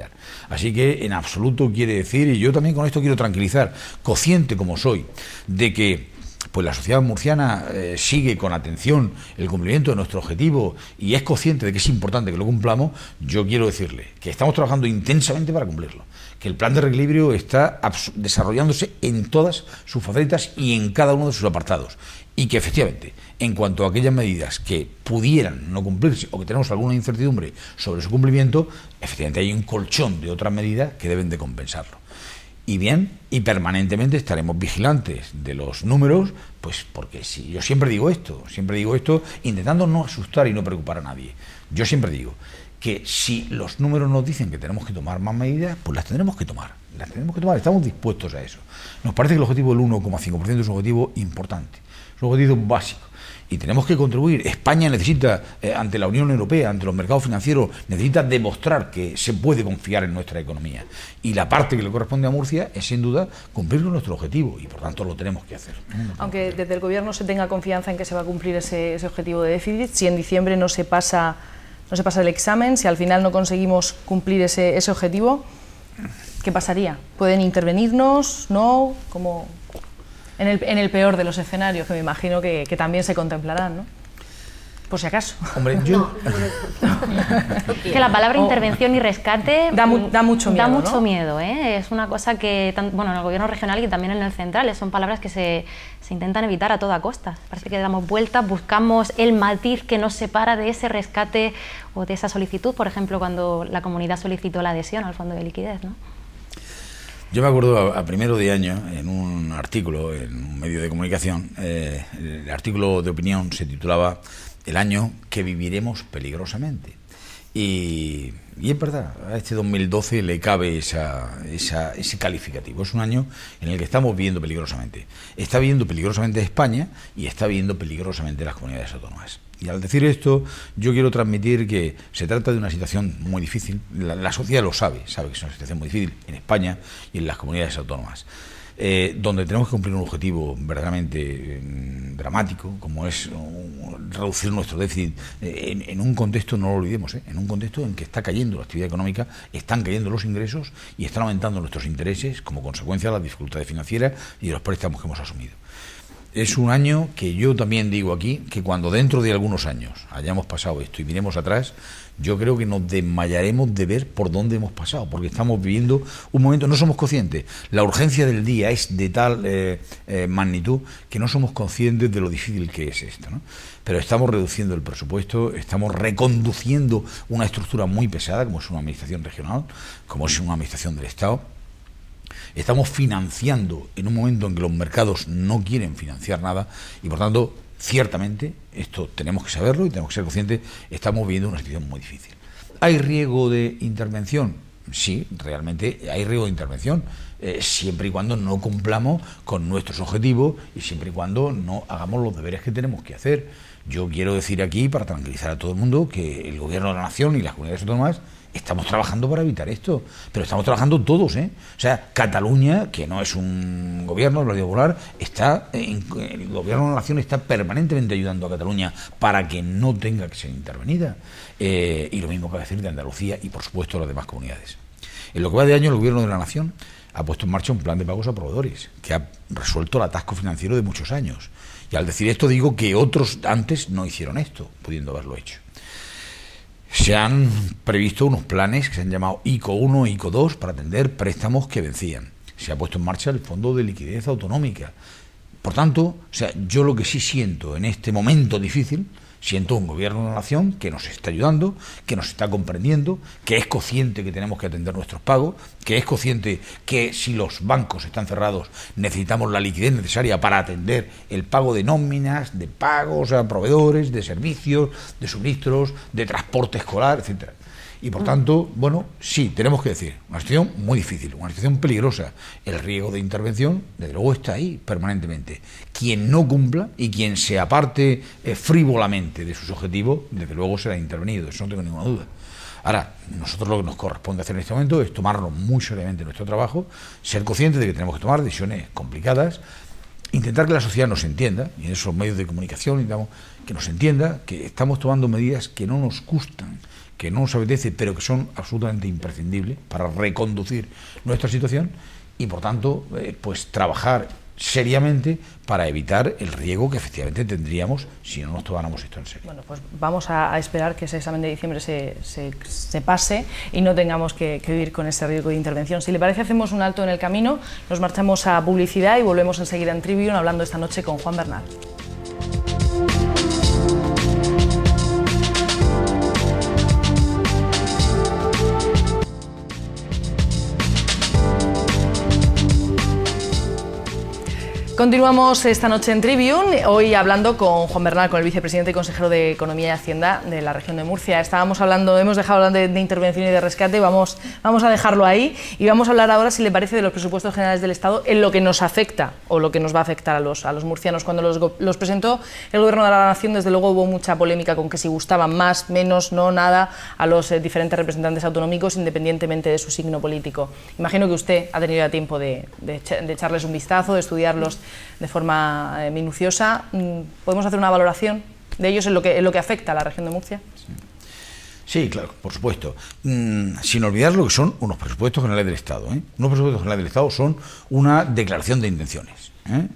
Así que en absoluto quiere decir, y yo también con esto quiero tranquilizar, consciente como soy, de que pues la sociedad murciana sigue con atención el cumplimiento de nuestro objetivo y es consciente de que es importante que lo cumplamos, yo quiero decirle que estamos trabajando intensamente para cumplirlo, que el plan de reequilibrio está desarrollándose en todas sus facetas y en cada uno de sus apartados. Y que efectivamente, en cuanto a aquellas medidas que pudieran no cumplirse o que tenemos alguna incertidumbre sobre su cumplimiento, efectivamente hay un colchón de otras medidas que deben de compensarlo. Y permanentemente estaremos vigilantes de los números, pues porque si yo siempre digo esto, intentando no asustar y no preocupar a nadie. Yo siempre digo que si los números nos dicen que tenemos que tomar más medidas, pues las tendremos que tomar, estamos dispuestos a eso. Nos parece que el objetivo del 1,5% es un objetivo importante, es un objetivo básico. Y tenemos que contribuir. España necesita, ante la Unión Europea, ante los mercados financieros, necesita demostrar que se puede confiar en nuestra economía. Y la parte que le corresponde a Murcia es, sin duda, cumplir con nuestro objetivo. Y, por tanto, lo tenemos que hacer. Aunque desde el Gobierno se tenga confianza en que se va a cumplir ese objetivo de déficit, si en diciembre no se pasa el examen, si al final no conseguimos cumplir ese objetivo, ¿qué pasaría? ¿Pueden intervenirnos? ¿No? ¿Cómo...? En el peor de los escenarios, que me imagino que también se contemplarán, ¿no? Por si acaso. Hombre, yo... que la palabra intervención y rescate da mucho miedo, da mucho ¿no? miedo, ¿eh? Es una cosa que, bueno, en el gobierno regional y también en el central, son palabras que se intentan evitar a toda costa. Parece que damos vueltas, buscamos el matiz que nos separa de ese rescate o de esa solicitud, por ejemplo, cuando la comunidad solicitó la adhesión al fondo de liquidez, ¿no? Yo me acuerdo a primero de año, en un artículo, en un medio de comunicación, el artículo de opinión se titulaba "El año que viviremos peligrosamente". Y es verdad, a este 2012 le cabe ese calificativo. Es un año en el que estamos viviendo peligrosamente. Está viviendo peligrosamente España y está viviendo peligrosamente las comunidades autónomas. Y al decir esto, yo quiero transmitir que se trata de una situación muy difícil. La sociedad lo sabe que es una situación muy difícil en España y en las comunidades autónomas, donde tenemos que cumplir un objetivo verdaderamente dramático, como es reducir nuestro déficit en un contexto, no lo olvidemos, en un contexto en que está cayendo la actividad económica, están cayendo los ingresos y están aumentando nuestros intereses como consecuencia de las dificultades financieras y de los préstamos que hemos asumido. Es un año que yo también digo aquí, que cuando dentro de algunos años hayamos pasado esto y miremos atrás, yo creo que nos desmayaremos de ver por dónde hemos pasado, porque estamos viviendo un momento, no somos conscientes, la urgencia del día es de tal magnitud que no somos conscientes de lo difícil que es esto, ¿no? Pero estamos reduciendo el presupuesto, estamos reconduciendo una estructura muy pesada, como es una administración regional, como es una administración del Estado. Estamos financiando en un momento en que los mercados no quieren financiar nada y, por tanto, ciertamente, esto tenemos que saberlo y tenemos que ser conscientes, estamos viviendo una situación muy difícil. ¿Hay riesgo de intervención? Sí, realmente hay riesgo de intervención, siempre y cuando no cumplamos con nuestros objetivos y siempre y cuando no hagamos los deberes que tenemos que hacer. Yo quiero decir aquí, para tranquilizar a todo el mundo, que el Gobierno de la Nación y las comunidades autónomas estamos trabajando para evitar esto, pero estamos trabajando todos, ¿eh? O sea, Cataluña, que no es un gobierno del Partido Popular, el Gobierno de la Nación está permanentemente ayudando a Cataluña para que no tenga que ser intervenida. Y lo mismo que decir de Andalucía y, por supuesto, las demás comunidades. En lo que va de año, el Gobierno de la Nación ha puesto en marcha un plan de pagos a proveedores que ha resuelto el atasco financiero de muchos años. Y al decir esto digo que otros antes no hicieron esto, pudiendo haberlo hecho. Se han previsto unos planes que se han llamado ICO 1 e ICO 2 para atender préstamos que vencían. Se ha puesto en marcha el Fondo de Liquidez Autonómica. Por tanto, o sea, yo lo que sí siento en este momento difícil, siento un Gobierno de la Nación que nos está ayudando, que nos está comprendiendo, que es consciente que tenemos que atender nuestros pagos, que es consciente que si los bancos están cerrados necesitamos la liquidez necesaria para atender el pago de nóminas, de pagos a proveedores, de servicios, de suministros, de transporte escolar, etcétera. Y por tanto, bueno, sí, tenemos que decir, una situación muy difícil, una situación peligrosa. El riesgo de intervención, desde luego, está ahí permanentemente. Quien no cumpla y quien se aparte frívolamente de sus objetivos, desde luego será intervenido, eso no tengo ninguna duda. Ahora, nosotros lo que nos corresponde hacer en este momento es tomarnos muy seriamente nuestro trabajo, ser conscientes de que tenemos que tomar decisiones complicadas, intentar que la sociedad nos entienda, y en esos medios de comunicación intentamos que nos entienda, que estamos tomando medidas que no nos gustan, que no nos apetece, pero que son absolutamente imprescindibles para reconducir nuestra situación y, por tanto, pues trabajar seriamente para evitar el riesgo que efectivamente tendríamos si no nos tomáramos esto en serio. Bueno, pues vamos a esperar que ese examen de diciembre se pase y no tengamos que vivir con ese riesgo de intervención. Si le parece, hacemos un alto en el camino, nos marchamos a publicidad y volvemos enseguida en Tribune hablando esta noche con Juan Bernal. Continuamos esta noche en Tribune, hoy hablando con Juan Bernal, con el vicepresidente y consejero de Economía y Hacienda de la región de Murcia. Hemos dejado hablando de intervención y de rescate, vamos a dejarlo ahí y vamos a hablar ahora, si le parece, de los presupuestos generales del Estado en lo que nos afecta o lo que nos va a afectar a los murcianos. Cuando los presentó el Gobierno de la Nación, desde luego hubo mucha polémica con que si gustaban más, menos, no, nada a los diferentes representantes autonómicos, independientemente de su signo político. Imagino que usted ha tenido ya tiempo de echarles un vistazo, de estudiarlos de forma minuciosa. ¿Podemos hacer una valoración de ellos en lo que afecta a la región de Murcia? Sí, claro, por supuesto. Sin olvidar lo que son unos presupuestos generales del Estado. Unos presupuestos generales del Estado son una declaración de intenciones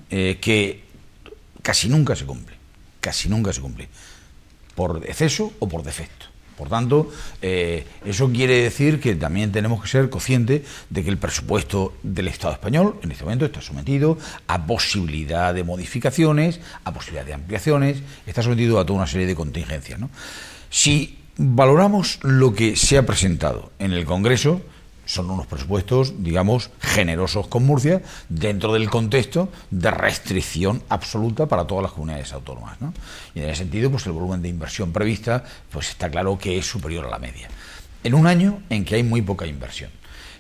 que casi nunca se cumple. Casi nunca se cumple. Por exceso o por defecto. Por tanto, eso quiere decir que también tenemos que ser conscientes de que el presupuesto del Estado español en este momento está sometido a posibilidad de modificaciones, a posibilidad de ampliaciones, está sometido a toda una serie de contingencias, ¿no? Si valoramos lo que se ha presentado en el Congreso, son unos presupuestos, digamos, generosos con Murcia, dentro del contexto de restricción absoluta para todas las comunidades autónomas, ¿no? Y en ese sentido, pues el volumen de inversión prevista, pues está claro que es superior a la media. En un año en que hay muy poca inversión.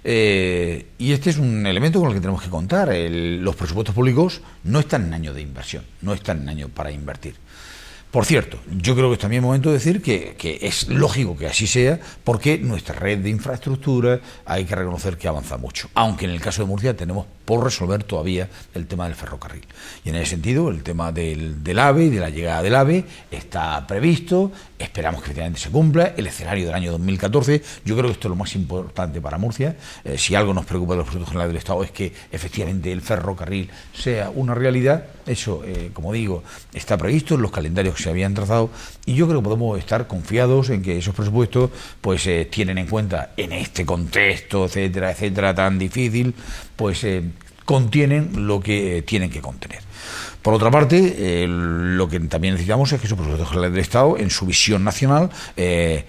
Y este es un elemento con el que tenemos que contar. Los presupuestos públicos no están en año de inversión, no están en año para invertir. Por cierto, yo creo que es también momento de decir que es lógico que así sea, porque nuestra red de infraestructura hay que reconocer que avanza mucho, aunque en el caso de Murcia tenemos por resolver todavía el tema del ferrocarril. Y en ese sentido, el tema del AVE y de la llegada del AVE está previsto, esperamos que efectivamente se cumpla, el escenario del año 2014, yo creo que esto es lo más importante para Murcia. Si algo nos preocupa de los presupuestos generales del Estado es que efectivamente el ferrocarril sea una realidad. Eso, como digo, está previsto en los calendarios que se habían trazado, y yo creo que podemos estar confiados en que esos presupuestos pues tienen en cuenta en este contexto, etcétera, etcétera, tan difícil, pues contienen lo que tienen que contener. Por otra parte, lo que también necesitamos es que esos presupuestos generales del Estado, en su visión nacional,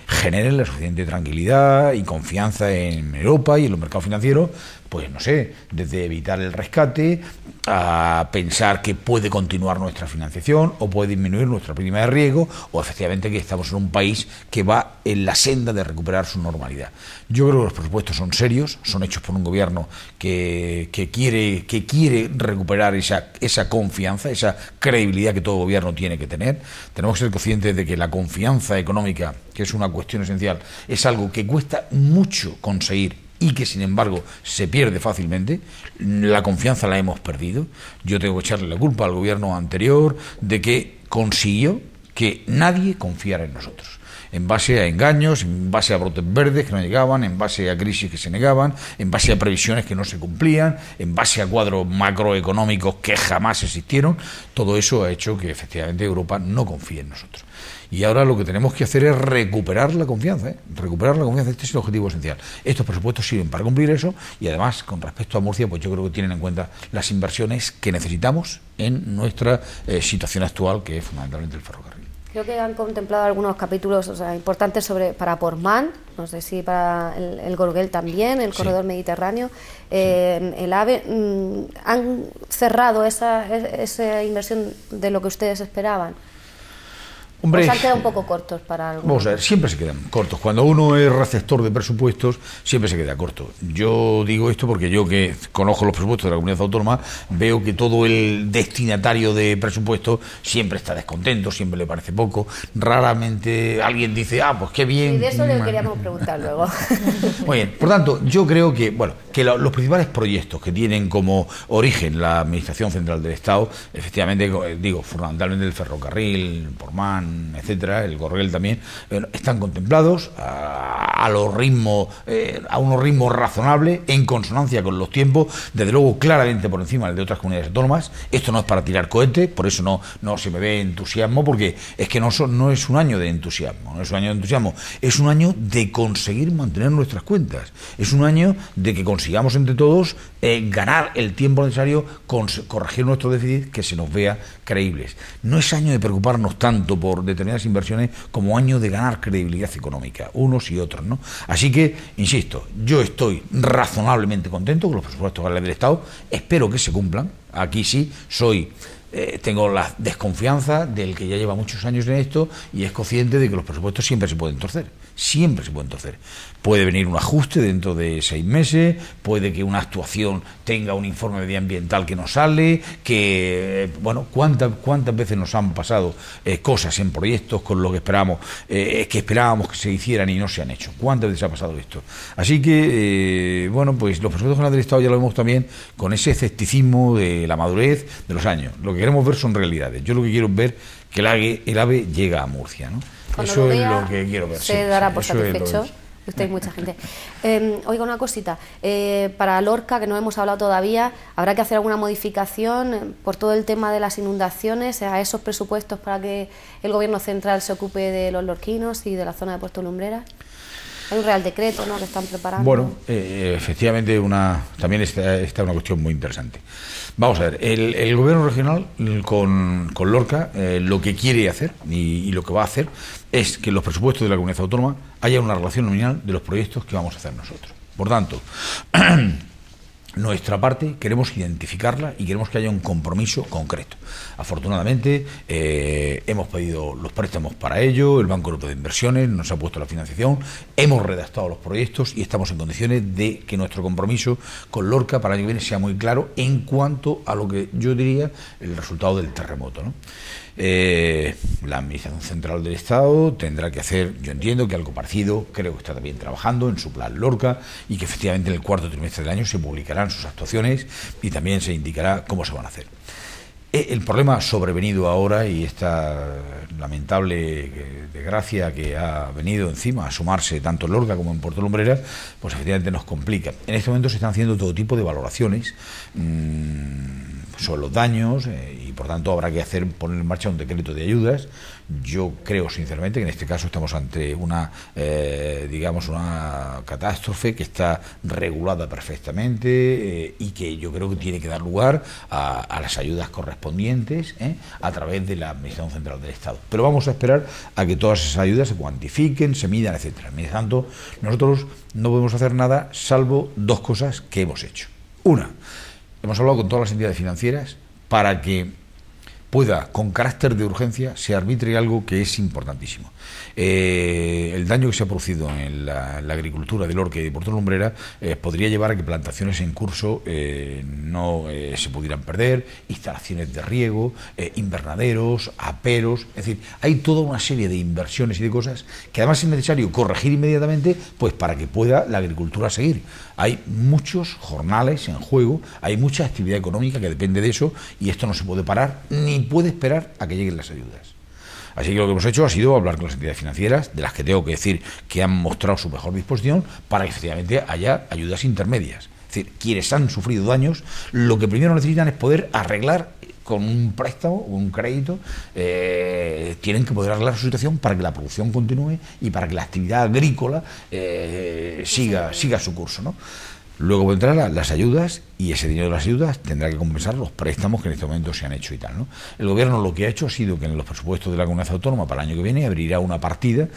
generen la suficiente tranquilidad y confianza en Europa y en los mercados financieros, pues no sé, desde evitar el rescate a pensar que puede continuar nuestra financiación o puede disminuir nuestra prima de riesgo, o efectivamente que estamos en un país que va en la senda de recuperar su normalidad. Yo creo que los presupuestos son serios, son hechos por un gobierno que quiere recuperar esa confianza, esa credibilidad que todo gobierno tiene que tener. Tenemos que ser conscientes de que la confianza económica, que es una cuestión esencial, es algo que cuesta mucho conseguir y que sin embargo se pierde fácilmente. La confianza la hemos perdido. Yo tengo que echarle la culpa al gobierno anterior de que consiguió que nadie confiara en nosotros, en base a engaños, en base a brotes verdes que no llegaban, en base a crisis que se negaban, en base a previsiones que no se cumplían, en base a cuadros macroeconómicos que jamás existieron. Todo eso ha hecho que efectivamente Europa no confíe en nosotros. Y ahora lo que tenemos que hacer es recuperar la confianza, recuperar la confianza. Este es el objetivo esencial. Estos presupuestos sirven para cumplir eso, y además, con respecto a Murcia, pues yo creo que tienen en cuenta las inversiones que necesitamos en nuestra situación actual, que es fundamentalmente el ferrocarril. Creo que han contemplado algunos capítulos importantes para Portmán, no sé si para el Gorguel también, el corredor mediterráneo, el AVE. ¿Han cerrado esa inversión de lo que ustedes esperaban? Hombre, ¿O se han quedado un poco cortos para algo? Vamos a ver, siempre se quedan cortos. Cuando uno es receptor de presupuestos, siempre se queda corto. Yo digo esto porque yo, que conozco los presupuestos de la comunidad autónoma, veo que todo el destinatario de presupuestos siempre está descontento, siempre le parece poco. Raramente alguien dice, pues qué bien. Y de eso le queríamos preguntar luego. Muy bien, por tanto, yo creo que, los principales proyectos que tienen como origen la Administración Central del Estado, efectivamente, digo, fundamentalmente el ferrocarril, Portmán, etcétera, el Gorguel también, están contemplados a unos ritmos razonables, en consonancia con los tiempos, desde luego claramente por encima de otras comunidades autónomas. Esto no es para tirar cohetes, por eso no se me ve entusiasmo, porque es que no es un año de entusiasmo, es un año de conseguir mantener nuestras cuentas, es un año de que consigamos entre todos ganar el tiempo necesario, corregir nuestro déficit, que se nos vea creíbles. No es año de preocuparnos tanto por determinadas inversiones como año de ganar credibilidad económica, unos y otros, ¿no? Así que, insisto, yo estoy razonablemente contento con los presupuestos generales del Estado, espero que se cumplan, Aquí sí tengo la desconfianza del que ya lleva muchos años en esto y es consciente de que los presupuestos siempre se pueden torcer. Siempre se pueden torcer. Puede venir un ajuste dentro de 6 meses, puede que una actuación tenga un informe medioambiental que no sale, que, bueno, cuántas veces nos han pasado cosas en proyectos con lo que esperábamos que se hicieran y no se han hecho. ¿Cuántas veces ha pasado esto? Así que, bueno, pues los presupuestos generales del Estado ya lo vemos también con ese escepticismo de la madurez de los años. Lo que queremos ver son realidades. Yo lo que quiero es ver que el AVE llega a Murcia, ¿no? Cuando eso lo es vea, lo que quiero ver. Se dará por satisfecho. Usted y mucha gente. Oiga, una cosita. Para Lorca, que no hemos hablado todavía, ¿habrá que hacer alguna modificación por todo el tema de las inundaciones a esos presupuestos para que el Gobierno central se ocupe de los lorquinos y de la zona de Puerto Lumbreras? Hay un Real Decreto, ¿no?, que están preparando. Bueno, efectivamente también está una cuestión muy interesante. Vamos a ver, el Gobierno regional con Lorca lo que quiere hacer y lo que va a hacer es que en los presupuestos de la comunidad autónoma haya una relación nominal de los proyectos que vamos a hacer nosotros. Por tanto, nuestra parte queremos identificarla y queremos que haya un compromiso concreto. Afortunadamente hemos pedido los préstamos para ello, el Banco Europeo de Inversiones nos ha puesto la financiación, hemos redactado los proyectos y estamos en condiciones de que nuestro compromiso con Lorca para el año que viene sea muy claro en cuanto a lo que yo diría el resultado del terremoto, ¿no? La Administración Central del Estado tendrá que hacer, yo entiendo que algo parecido, creo que está también trabajando en su plan Lorca y que efectivamente en el cuarto trimestre del año se publicarán sus actuaciones y también se indicará cómo se van a hacer. El problema sobrevenido ahora y esta lamentable desgracia que ha venido encima a sumarse tanto en Lorca como en Puerto Lumbreras, pues efectivamente nos complica. En este momento se están haciendo todo tipo de valoraciones sobre los daños y por tanto habrá que poner en marcha un decreto de ayudas. Yo creo sinceramente que en este caso estamos ante una catástrofe que está regulada perfectamente y que yo creo que tiene que dar lugar a las ayudas correspondientes a través de la Administración Central del Estado. Pero vamos a esperar a que todas esas ayudas se cuantifiquen, se midan, etcétera. Mientras tanto, nosotros no podemos hacer nada salvo 2 cosas que hemos hecho. Una, hemos hablado con todas las entidades financieras para que pueda, con carácter de urgencia, se arbitre algo que es importantísimo. El daño que se ha producido en la agricultura de Lorca y de Puerto Lumbreras podría llevar a que plantaciones en curso no se pudieran perder, instalaciones de riego, invernaderos, aperos, es decir, hay toda una serie de inversiones y de cosas que además es necesario corregir inmediatamente pues para que pueda la agricultura seguir. Hay muchos jornales en juego, hay mucha actividad económica que depende de eso y esto no se puede parar ni puede esperar a que lleguen las ayudas. Así que lo que hemos hecho ha sido hablar con las entidades financieras, de las que tengo que decir que han mostrado su mejor disposición, para que efectivamente haya ayudas intermedias. Es decir, quienes han sufrido daños, lo que primero necesitan es poder arreglar con un préstamo o un crédito, tienen que poder arreglar su situación para que la producción continúe y para que la actividad agrícola siga su curso, ¿no? Luego vendrán las ayudas y ese dinero de las ayudas tendrá que compensar los préstamos que en este momento se han hecho y tal, ¿no? El Gobierno lo que ha hecho ha sido que en los presupuestos de la comunidad autónoma para el año que viene abrirá una partida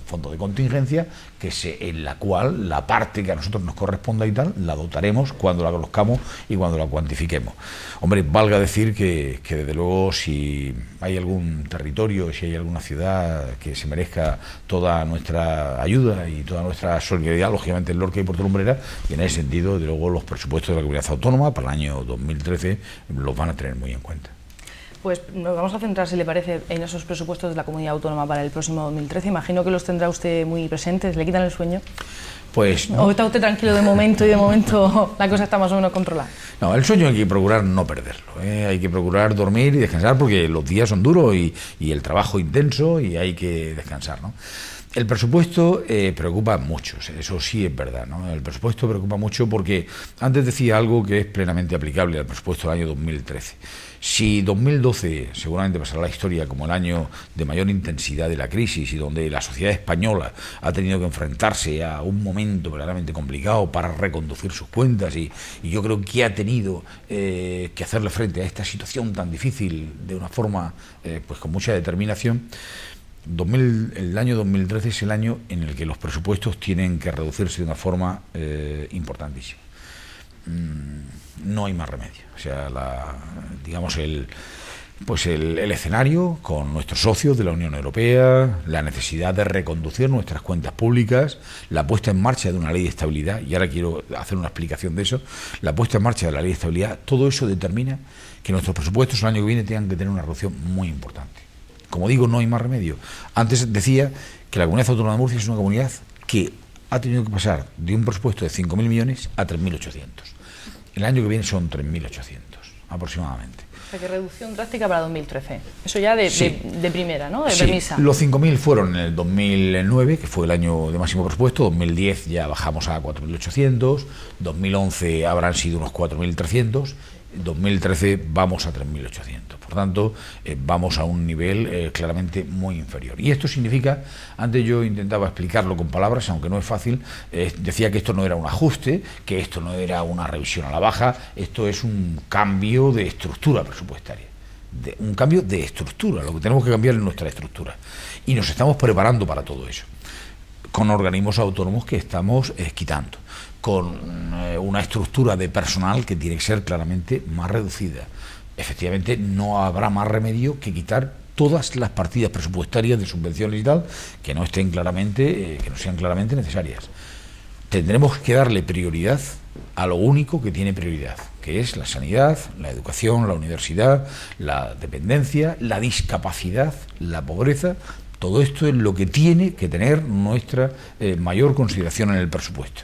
fondo de contingencia en la cual la parte que a nosotros nos corresponda y tal la dotaremos cuando la conozcamos y cuando la cuantifiquemos. Hombre, valga decir que desde luego si hay algún territorio, si hay alguna ciudad que se merezca toda nuestra ayuda y toda nuestra solidaridad, lógicamente en Lorca y Puerto Lumbreras, y en ese sentido, desde luego, los presupuestos de la comunidad autónoma para el año 2013 los van a tener muy en cuenta. Pues nos vamos a centrar, si le parece, en esos presupuestos de la comunidad autónoma para el próximo 2013. Imagino que los tendrá usted muy presentes. ¿Le quitan el sueño? Pues no. ¿O está usted tranquilo de momento y de momento la cosa está más o menos controlada? No, el sueño hay que procurar no perderlo, hay que procurar dormir y descansar porque los días son duros y el trabajo intenso y hay que descansar, ¿no? El presupuesto preocupa a muchos, eso sí es verdad, ¿no? El presupuesto preocupa mucho porque antes decía algo que es plenamente aplicable al presupuesto del año 2013. Si 2012 seguramente pasará la historia como el año de mayor intensidad de la crisis y donde la sociedad española ha tenido que enfrentarse a un momento verdaderamente complicado para reconducir sus cuentas y yo creo que ha tenido que hacerle frente a esta situación tan difícil de una forma pues con mucha determinación, el año 2013 es el año en el que los presupuestos tienen que reducirse de una forma importantísima. no hay más remedio. O sea, digamos el escenario con nuestros socios de la Unión Europea, la necesidad de reconducir nuestras cuentas públicas, la puesta en marcha de una ley de estabilidad, y ahora quiero hacer una explicación de eso, la puesta en marcha de la ley de estabilidad, todo eso determina que nuestros presupuestos el año que viene tengan que tener una reducción muy importante. Como digo, no hay más remedio. Antes decía que la Comunidad Autónoma de Murcia es una comunidad que ha tenido que pasar de un presupuesto de 5.000 millones a 3.800. El año que viene son 3.800 aproximadamente. O sea, que reducción drástica para 2013. Eso ya de primera, ¿no? De sí, premisa. Los 5.000 fueron en el 2009, que fue el año de máximo presupuesto. 2010 ya bajamos a 4.800. 2011 habrán sido unos 4.300. 2013 vamos a 3.800. Por tanto, vamos a un nivel claramente muy inferior. Y esto significa, antes yo intentaba explicarlo con palabras, aunque no es fácil, decía que esto no era un ajuste, que esto no era una revisión a la baja, esto es un cambio de estructura presupuestaria. Un cambio de estructura, lo que tenemos que cambiar es nuestra estructura. Y nos estamos preparando para todo eso, con organismos autónomos que estamos quitando, con una estructura de personal que tiene que ser claramente más reducida. Efectivamente, no habrá más remedio que quitar todas las partidas presupuestarias de subvenciones y tal que no estén claramente, que no sean claramente necesarias. Tendremos que darle prioridad a lo único que tiene prioridad, que es la sanidad, la educación, la universidad, la dependencia, la discapacidad, la pobreza. Todo esto es lo que tiene que tener nuestra mayor consideración en el presupuesto.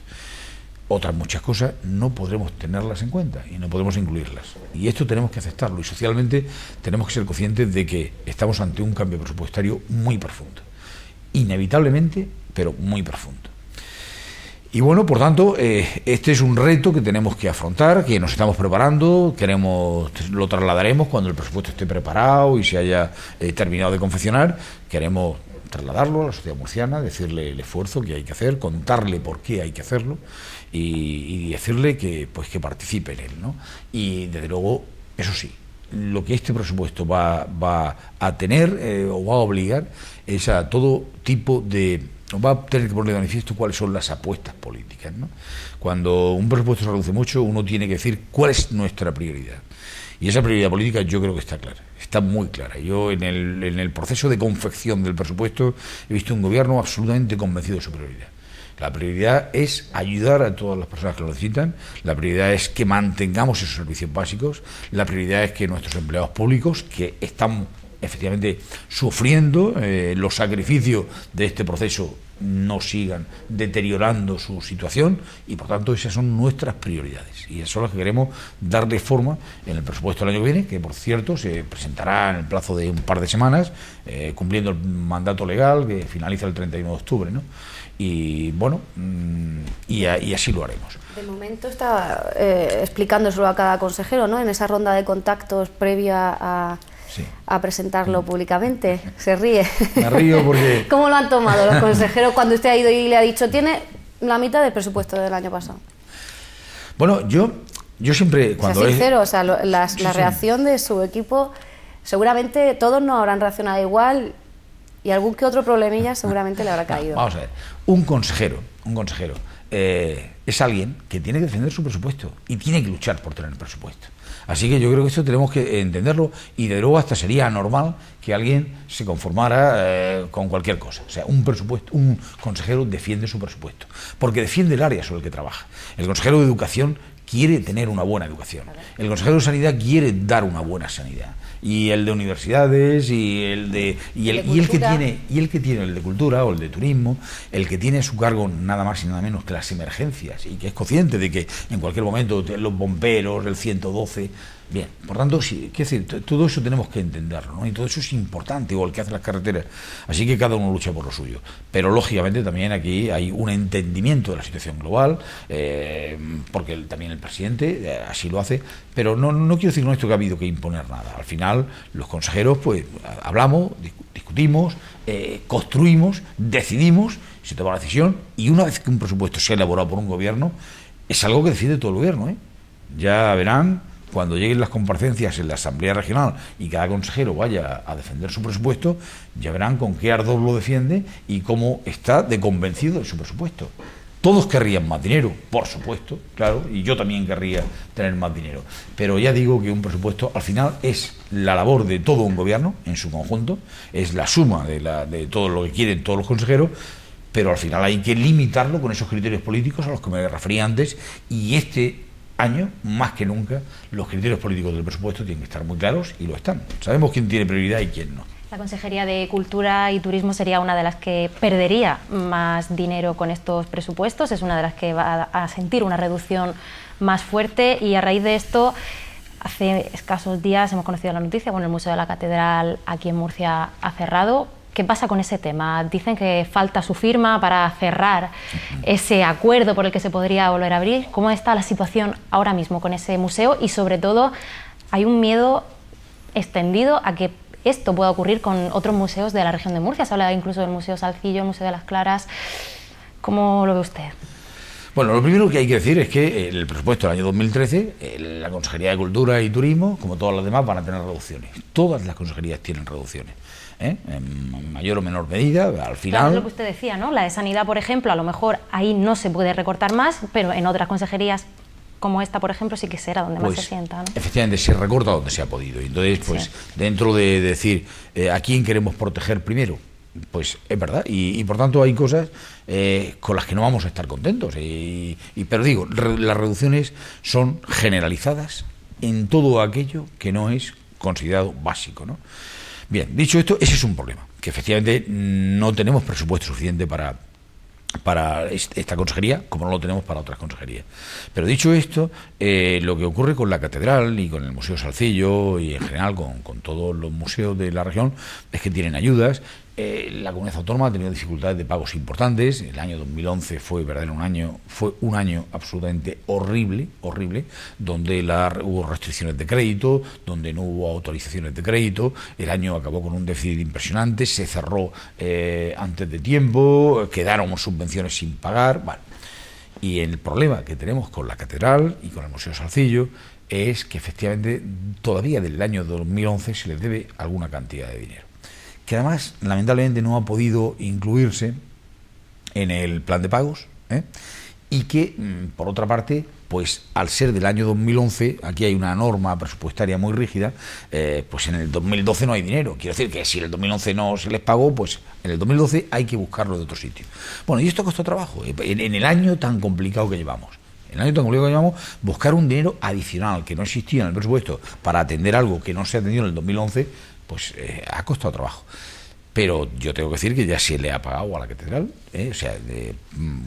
Otras muchas cosas no podremos tenerlas en cuenta y no podemos incluirlas. Y esto tenemos que aceptarlo, y socialmente tenemos que ser conscientes de que estamos ante un cambio presupuestario muy profundo. Inevitablemente, pero muy profundo. Y bueno, por tanto, este es un reto que tenemos que afrontar, que nos estamos preparando, lo trasladaremos cuando el presupuesto esté preparado y se haya terminado de confeccionar. Queremos trasladarlo a la sociedad murciana, decirle el esfuerzo que hay que hacer, contarle por qué hay que hacerlo y decirle que participe en él, ¿no? Y desde luego, eso sí, lo que este presupuesto va a tener o va a obligar es a todo tipo de... va a tener que poner de manifiesto cuáles son las apuestas políticas, ¿no? Cuando un presupuesto se reduce mucho, uno tiene que decir cuál es nuestra prioridad. Y esa prioridad política yo creo que está clara, está muy clara. Yo en el proceso de confección del presupuesto he visto un gobierno absolutamente convencido de su prioridad. La prioridad es ayudar a todas las personas que lo necesitan, la prioridad es que mantengamos esos servicios básicos, la prioridad es que nuestros empleados públicos, que están efectivamente sufriendo los sacrificios de este proceso, no sigan deteriorando su situación, y por tanto esas son nuestras prioridades y esas son las que queremos darle forma en el presupuesto del año que viene, que por cierto se presentará en el plazo de un par de semanas, cumpliendo el mandato legal que finaliza el 31 de octubre, ¿no? Y bueno, y así lo haremos. De momento está explicándoselo a cada consejero, ¿no? En esa ronda de contactos previa a presentarlo públicamente. Se ríe. Me río porque... ¿Cómo lo han tomado los consejeros cuando usted ha ido y le ha dicho tiene la mitad del presupuesto del año pasado? Bueno, yo siempre... cuando sea sincero, o sea, la reacción de su equipo, seguramente todos no habrán reaccionado igual y algún que otro problemilla seguramente le habrá caído. Vamos a ver, un consejero es alguien que tiene que defender su presupuesto y tiene que luchar por tener el presupuesto. Así que yo creo que esto tenemos que entenderlo, y de luego hasta sería anormal que alguien se conformara con cualquier cosa. O sea, un consejero defiende su presupuesto, porque defiende el área sobre el que trabaja. El consejero de Educación quiere tener una buena educación. El consejero de Sanidad quiere dar una buena sanidad. Y el de universidades, y el que tiene el de cultura o el de turismo, el que tiene a su cargo nada más y nada menos que las emergencias, y que es consciente de que en cualquier momento los bomberos, el 112, bien, por tanto, sí, quiero decir, todo eso tenemos que entenderlo, ¿no? Y todo eso es importante, o el que hace las carreteras, así que cada uno lucha por lo suyo, pero lógicamente también aquí hay un entendimiento de la situación global, porque también el presidente así lo hace, pero no quiero decir con esto que ha habido que imponer nada. Al final los consejeros pues hablamos, discutimos, construimos, decidimos, se toma la decisión, y una vez que un presupuesto se ha elaborado por un gobierno, es algo que decide todo el gobierno, ¿eh? Ya verán cuando lleguen las comparecencias en la Asamblea Regional y cada consejero vaya a defender su presupuesto, ya verán con qué ardor lo defiende y cómo está de convencido de su presupuesto. Todos querrían más dinero, por supuesto, claro, y yo también querría tener más dinero. Pero ya digo que un presupuesto al final es la labor de todo un gobierno en su conjunto, es la suma de todo lo que quieren todos los consejeros, pero al final hay que limitarlo con esos criterios políticos a los que me refería antes, y este año, más que nunca, los criterios políticos del presupuesto tienen que estar muy claros y lo están. Sabemos quién tiene prioridad y quién no. La Consejería de Cultura y Turismo sería una de las que perdería más dinero con estos presupuestos, es una de las que va a sentir una reducción más fuerte, y a raíz de esto, hace escasos días hemos conocido la noticia, bueno, el Museo de la Catedral aquí en Murcia ha cerrado. ¿Qué pasa con ese tema? Dicen que falta su firma para cerrar ese acuerdo por el que se podría volver a abrir. ¿Cómo está la situación ahora mismo con ese museo? Y sobre todo, hay un miedo extendido a que esto pueda ocurrir con otros museos de la región de Murcia. Se habla incluso del Museo Salcillo, el Museo de las Claras. ¿Cómo lo ve usted? Bueno, lo primero que hay que decir es que el presupuesto del año 2013, la Consejería de Cultura y Turismo, como todas las demás, van a tener reducciones. Todas las consejerías tienen reducciones, en mayor o menor medida, al final... Claro, es lo que usted decía, ¿no? La de Sanidad, por ejemplo, a lo mejor ahí no se puede recortar más, pero en otras consejerías como esta, por ejemplo, sí que será donde más se sienta, ¿no? Efectivamente, se recorta donde se ha podido. Entonces, pues, dentro de decir a quién queremos proteger primero, pues es verdad, y por tanto hay cosas con las que no vamos a estar contentos. Pero digo, las reducciones son generalizadas en todo aquello que no es considerado básico, ¿no? Bien, dicho esto, ese es un problema, que efectivamente no tenemos presupuesto suficiente para esta consejería, como no lo tenemos para otras consejerías. Pero dicho esto, lo que ocurre con la Catedral y con el Museo Salcillo y en general con todos los museos de la región es que tienen ayudas. La comunidad autónoma ha tenido dificultades de pagos importantes. El año 2011 fue un año absolutamente horrible, donde hubo restricciones de crédito, donde no hubo autorizaciones de crédito. El año acabó con un déficit impresionante, se cerró antes de tiempo, quedaron subvenciones sin pagar. Bueno, y el problema que tenemos con la Catedral y con el Museo Salcillo es que efectivamente todavía del año 2011 se les debe alguna cantidad de dinero, que además lamentablemente no ha podido incluirse en el plan de pagos, y que por otra parte, pues al ser del año 2011, aquí hay una norma presupuestaria muy rígida, pues en el 2012 no hay dinero. Quiero decir que si en el 2011 no se les pagó, pues en el 2012 hay que buscarlo de otro sitio. Bueno, y esto costó trabajo, en el año tan complicado que llevamos. En el año tan complicado que llevamos, buscar un dinero adicional que no existía en el presupuesto para atender algo que no se ha atendido en el 2011, pues ha costado trabajo. Pero yo tengo que decir que ya se le ha pagado a la Catedral, o sea,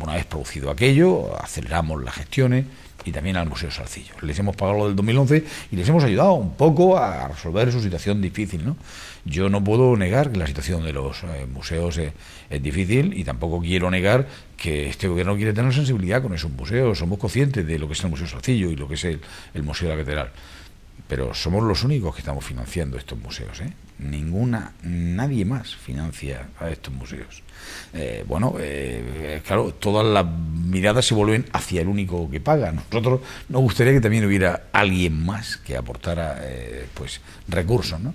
una vez producido aquello, aceleramos las gestiones, y también al Museo Salcillo. Les hemos pagado lo del 2011 y les hemos ayudado un poco a resolver su situación difícil, ¿no? Yo no puedo negar que la situación de los museos es difícil, y tampoco quiero negar que este gobierno quiere tener sensibilidad con esos museos. Somos conscientes de lo que es el Museo Salcillo y lo que es el Museo de la Catedral. Pero somos los únicos que estamos financiando estos museos, nadie más financia a estos museos. Claro, todas las miradas se vuelven hacia el único que paga. Nosotros nos gustaría que también hubiera alguien más que aportara recursos, ¿no?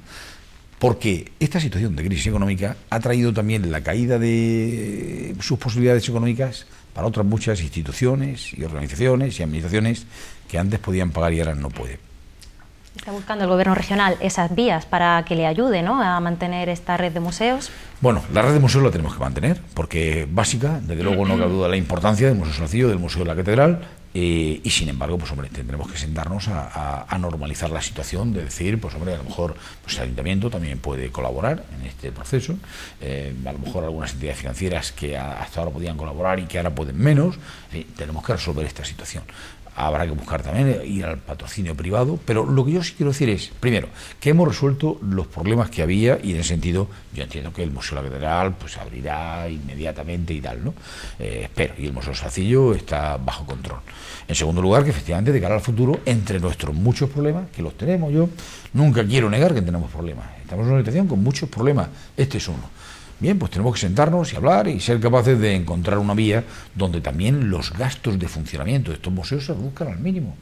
Porque esta situación de crisis económica ha traído también la caída de sus posibilidades económicas para otras muchas instituciones y organizaciones y administraciones que antes podían pagar y ahora no pueden. ¿Está buscando el gobierno regional esas vías para que le ayude, ¿no?, a mantener esta red de museos? Bueno, la red de museos la tenemos que mantener, porque es básica, desde luego no cabe duda la importancia del Museo Salcillo, del Museo de la Catedral, y sin embargo, pues hombre, tendremos que sentarnos a normalizar la situación, de decir, pues hombre, a lo mejor pues el Ayuntamiento también puede colaborar en este proceso, a lo mejor algunas entidades financieras que hasta ahora podían colaborar y que ahora pueden menos, en fin, tenemos que resolver esta situación. Habrá que buscar también ir al patrocinio privado, pero lo que yo sí quiero decir es, primero, que hemos resuelto los problemas que había, y en ese sentido yo entiendo que el Museo de la Catedral pues abrirá inmediatamente y tal, ¿no? Espero, y el Museo Salcillo está bajo control. En segundo lugar, que efectivamente de cara al futuro, entre nuestros muchos problemas, que los tenemos, yo nunca quiero negar que tenemos problemas, estamos en una situación con muchos problemas, este es uno. Bien, pues tenemos que sentarnos y hablar y ser capaces de encontrar una vía donde también los gastos de funcionamiento de estos museos se reduzcan al mínimo.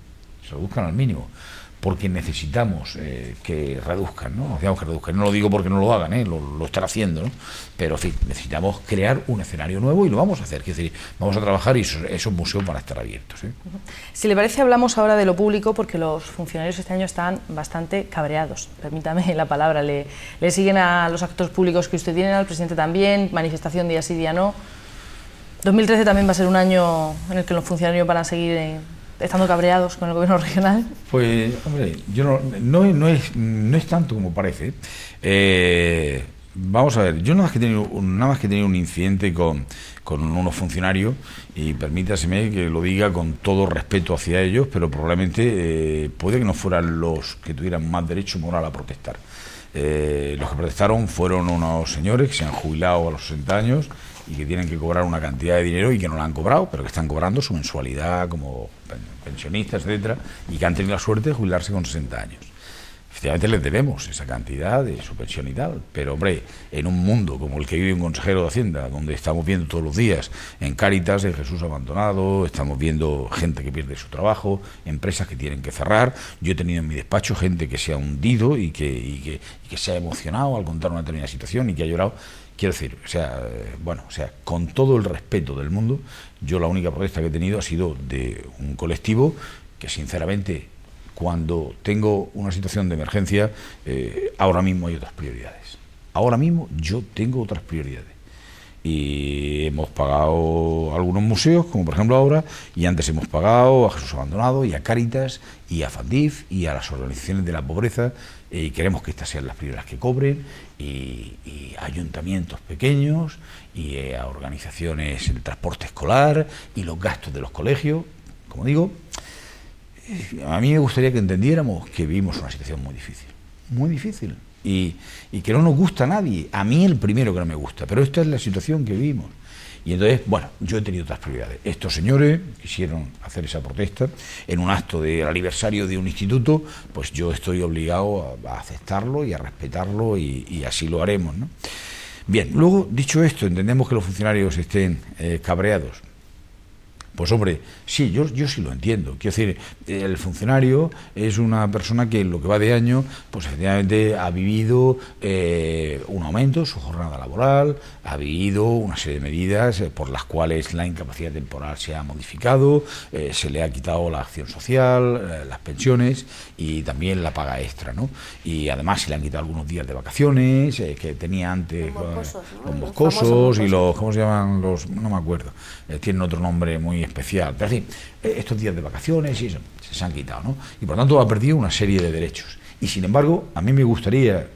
porque necesitamos que reduzcan, ¿no? Necesitamos que reduzcan. No lo digo porque no lo hagan, lo están haciendo, ¿no? Pero, en fin, necesitamos crear un escenario nuevo y lo vamos a hacer. Es decir, vamos a trabajar y esos museos van a estar abiertos, ¿eh? Si le parece, hablamos ahora de lo público, porque los funcionarios este año están bastante cabreados. Permítame la palabra. Le siguen a los actos públicos que usted tiene, al presidente también, manifestación día sí, día no. 2013 también va a ser un año en el que los funcionarios van a seguir estando cabreados con el gobierno regional. Pues, hombre, yo no es tanto como parece. Vamos a ver, yo nada más que he tenido un incidente con unos funcionarios, y permítaseme que lo diga con todo respeto hacia ellos, pero probablemente puede que no fueran los que tuvieran más derecho moral a protestar. Los que protestaron fueron unos señores que se han jubilado a los 60 años y que tienen que cobrar una cantidad de dinero y que no la han cobrado, pero que están cobrando su mensualidad como pensionistas, etcétera, y que han tenido la suerte de jubilarse con 60 años. Efectivamente les debemos esa cantidad de su pensión y tal, pero hombre, en un mundo como el que vive un consejero de Hacienda, donde estamos viendo todos los días en Cáritas de Jesús abandonado, estamos viendo gente que pierde su trabajo, empresas que tienen que cerrar. Yo he tenido en mi despacho gente que se ha hundido y que se ha emocionado al contar una determinada situación y que ha llorado. Quiero decir, con todo el respeto del mundo, yo la única protesta que he tenido ha sido de un colectivo que, sinceramente, cuando tengo una situación de emergencia, ahora mismo hay otras prioridades. Ahora mismo yo tengo otras prioridades. Y hemos pagado algunos museos, como por ejemplo ahora, y antes hemos pagado a Jesús Abandonado y a Cáritas y a Fandif y a las organizaciones de la pobreza, y queremos que estas sean las primeras que cobren, y a ayuntamientos pequeños y a organizaciones el transporte escolar y los gastos de los colegios. Como digo, a mí me gustaría que entendiéramos que vivimos una situación muy difícil, y que no nos gusta a nadie, a mí el primero que no me gusta, pero esta es la situación que vivimos. Y entonces, bueno, yo he tenido otras prioridades. Estos señores quisieron hacer esa protesta en un acto del aniversario de un instituto, pues yo estoy obligado a aceptarlo y a respetarlo, y así lo haremos, ¿no? Bien, luego, dicho esto, entendemos que los funcionarios estén cabreados. Pues hombre, sí, yo sí lo entiendo. Quiero decir, el funcionario es una persona que en lo que va de año, pues efectivamente ha vivido un aumento en su jornada laboral, ha vivido una serie de medidas por las cuales la incapacidad temporal se ha modificado, se le ha quitado la acción social, las pensiones y también la paga extra, ¿no? Y además se le han quitado algunos días de vacaciones que tenía antes, los moscosos y los, ¿cómo se llaman? Los, no me acuerdo, tienen otro nombre muy especial, pero en fin, estos días de vacaciones y eso, se han quitado, ¿no? Y por tanto ha perdido una serie de derechos. Y sin embargo, a mí me gustaría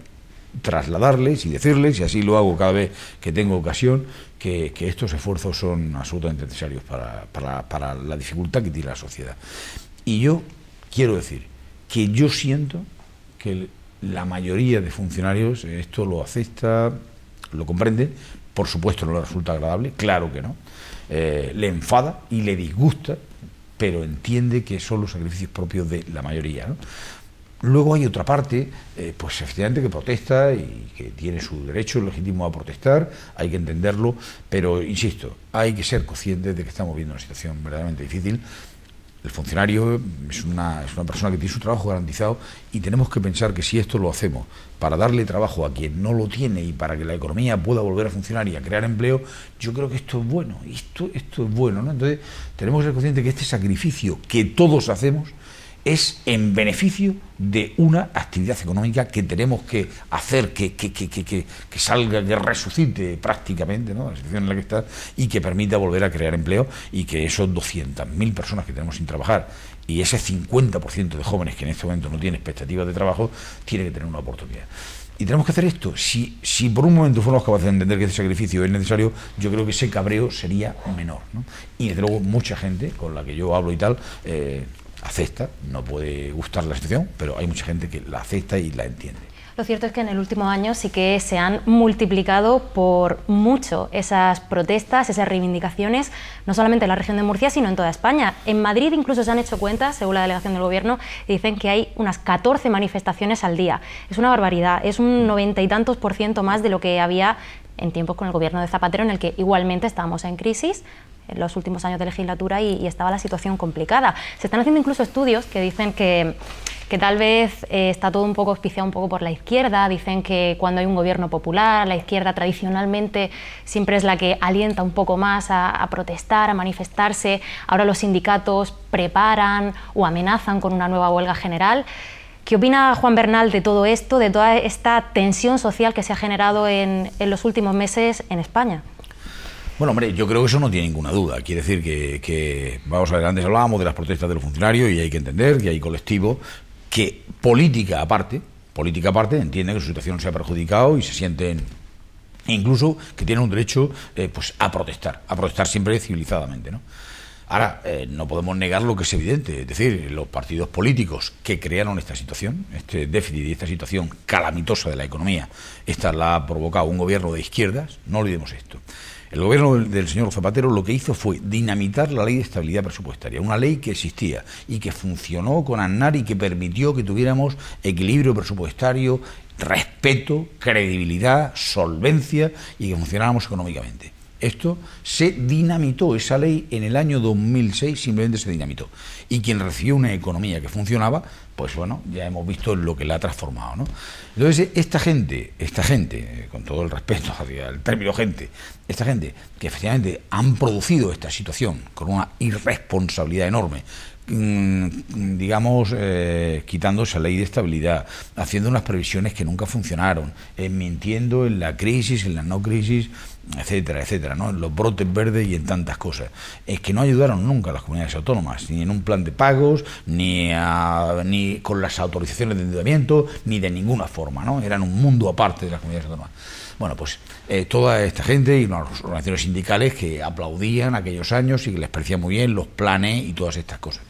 trasladarles y decirles, y así lo hago cada vez que tengo ocasión, que estos esfuerzos son absolutamente necesarios para la dificultad que tiene la sociedad. Y yo quiero decir que yo siento que la mayoría de funcionarios esto lo acepta, lo comprende. Por supuesto no le resulta agradable, claro que no, le enfada y le disgusta, pero entiende que son los sacrificios propios de la mayoría, ¿no? Luego hay otra parte, pues efectivamente que protesta y que tiene su derecho legítimo a protestar, hay que entenderlo, pero insisto, hay que ser conscientes de que estamos viviendo una situación verdaderamente difícil. El funcionario es una persona que tiene su trabajo garantizado, y tenemos que pensar que si esto lo hacemos para darle trabajo a quien no lo tiene y para que la economía pueda volver a funcionar y a crear empleo, yo creo que esto es bueno, esto es bueno, ¿no? Entonces tenemos que ser conscientes de que este sacrificio que todos hacemos es en beneficio de una actividad económica que tenemos que hacer que salga, que resucite prácticamente, ¿no?, la situación en la que está, y que permita volver a crear empleo, y que esos 200.000 personas que tenemos sin trabajar y ese 50% de jóvenes que en este momento no tienen expectativas de trabajo, tiene que tener una oportunidad. Y tenemos que hacer esto. Si por un momento fuéramos capaces de entender que ese sacrificio es necesario, yo creo que ese cabreo sería menor, ¿no? Y desde luego mucha gente con la que yo hablo y tal acepta, no puede gustar la situación, pero hay mucha gente que la acepta y la entiende. Lo cierto es que en el último año sí que se han multiplicado por mucho esas protestas, esas reivindicaciones, no solamente en la región de Murcia, sino en toda España. En Madrid incluso se han hecho cuentas, según la delegación del Gobierno, y dicen que hay unas 14 manifestaciones al día. Es una barbaridad, es un 90 y tantos % más de lo que había en tiempos con el Gobierno de Zapatero, en el que igualmente estábamos en crisis en los últimos años de legislatura y estaba la situación complicada. Se están haciendo incluso estudios que dicen que que tal vez está todo un poco auspiciado un poco por la izquierda. Dicen que cuando hay un gobierno popular, la izquierda tradicionalmente siempre es la que alienta un poco más a protestar, a manifestarse. Ahora los sindicatos preparan o amenazan con una nueva huelga general. ¿Qué opina Juan Bernal de todo esto, de toda esta tensión social que se ha generado en los últimos meses en España? Bueno, hombre, yo creo que eso no tiene ninguna duda. Quiere decir que vamos a ver, antes hablábamos de las protestas de los funcionarios y hay que entender que hay colectivos que, política aparte, entienden que su situación se ha perjudicado y se sienten incluso que tienen un derecho pues a protestar siempre civilizadamente, ¿no? Ahora, no podemos negar lo que es evidente, es decir, los partidos políticos que crearon esta situación, este déficit y esta situación calamitosa de la economía, esta la ha provocado un gobierno de izquierdas, no olvidemos esto. El gobierno del señor Zapatero lo que hizo fue dinamitar la ley de estabilidad presupuestaria, una ley que existía y que funcionó con Aznar y que permitió que tuviéramos equilibrio presupuestario, respeto, credibilidad, solvencia y que funcionáramos económicamente. Esto se dinamitó, esa ley en el año 2006 simplemente se dinamitó. Y quien recibió una economía que funcionaba, pues bueno, ya hemos visto lo que la ha transformado, ¿no? Entonces, esta gente, con todo el respeto hacia el término gente, esta gente que efectivamente han producido esta situación con una irresponsabilidad enorme, digamos, quitando esa ley de estabilidad, haciendo unas previsiones que nunca funcionaron, mintiendo en la crisis, en la no crisis, etcétera, etcétera, ¿no? En los brotes verdes y en tantas cosas. Es que no ayudaron nunca a las comunidades autónomas, ni en un plan de pagos, ni con las autorizaciones de endeudamiento, ni de ninguna forma, ¿no? Eran un mundo aparte de las comunidades autónomas. Bueno, pues toda esta gente y unas organizaciones sindicales que aplaudían aquellos años y que les parecía muy bien los planes y todas estas cosas.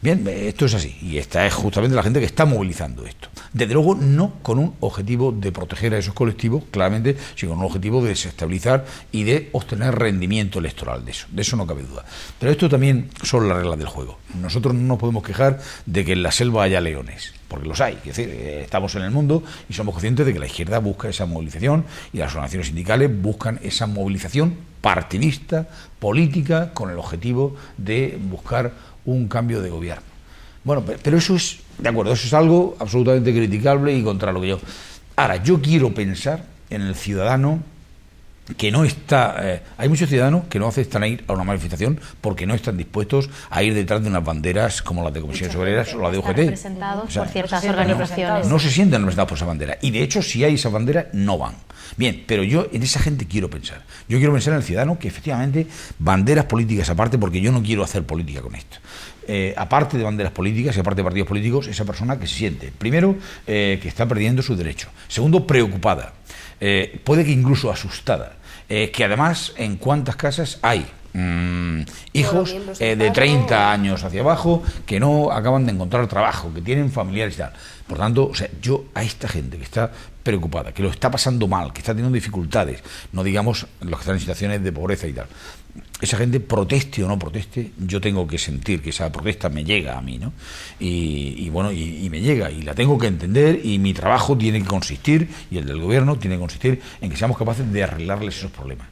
Bien, esto es así, y esta es justamente la gente que está movilizando esto. Desde luego no con un objetivo de proteger a esos colectivos, claramente, sino con un objetivo de desestabilizar y de obtener rendimiento electoral de eso no cabe duda. Pero esto también son las reglas del juego. Nosotros no nos podemos quejar de que en la selva haya leones, porque los hay, es decir, estamos en el mundo y somos conscientes de que la izquierda busca esa movilización y las organizaciones sindicales buscan esa movilización partidista, política, con el objetivo de buscar un cambio de gobierno. Bueno, pero eso es, de acuerdo, eso es algo absolutamente criticable y contra lo que yo... Ahora, yo quiero pensar en el ciudadano que no está... hay muchos ciudadanos que no aceptan ir a una manifestación porque no están dispuestos a ir detrás de unas banderas como las de Comisiones Obreras o la de UGT. Representados por ciertas organizaciones. No se sienten representados por esa bandera. Y de hecho, si hay esa bandera, no van. Bien, pero yo en esa gente quiero pensar. Yo quiero pensar en el ciudadano que efectivamente banderas políticas aparte, porque yo no quiero hacer política con esto. Aparte de banderas políticas y aparte de partidos políticos, esa persona que se siente, primero, que está perdiendo su derecho. Segundo, preocupada. Puede que incluso asustada. Que además, en cuántas casas hay hijos de 30 años hacia abajo que no acaban de encontrar trabajo, que tienen familiares y tal. Por tanto, o sea, yo a esta gente que está preocupada, que lo está pasando mal, que está teniendo dificultades, no digamos los que están en situaciones de pobreza y tal, esa gente, proteste o no proteste, yo tengo que sentir que esa protesta me llega a mí, ¿no? Y bueno, y me llega, y la tengo que entender, y mi trabajo tiene que consistir, y el del gobierno tiene que consistir en que seamos capaces de arreglarles esos problemas.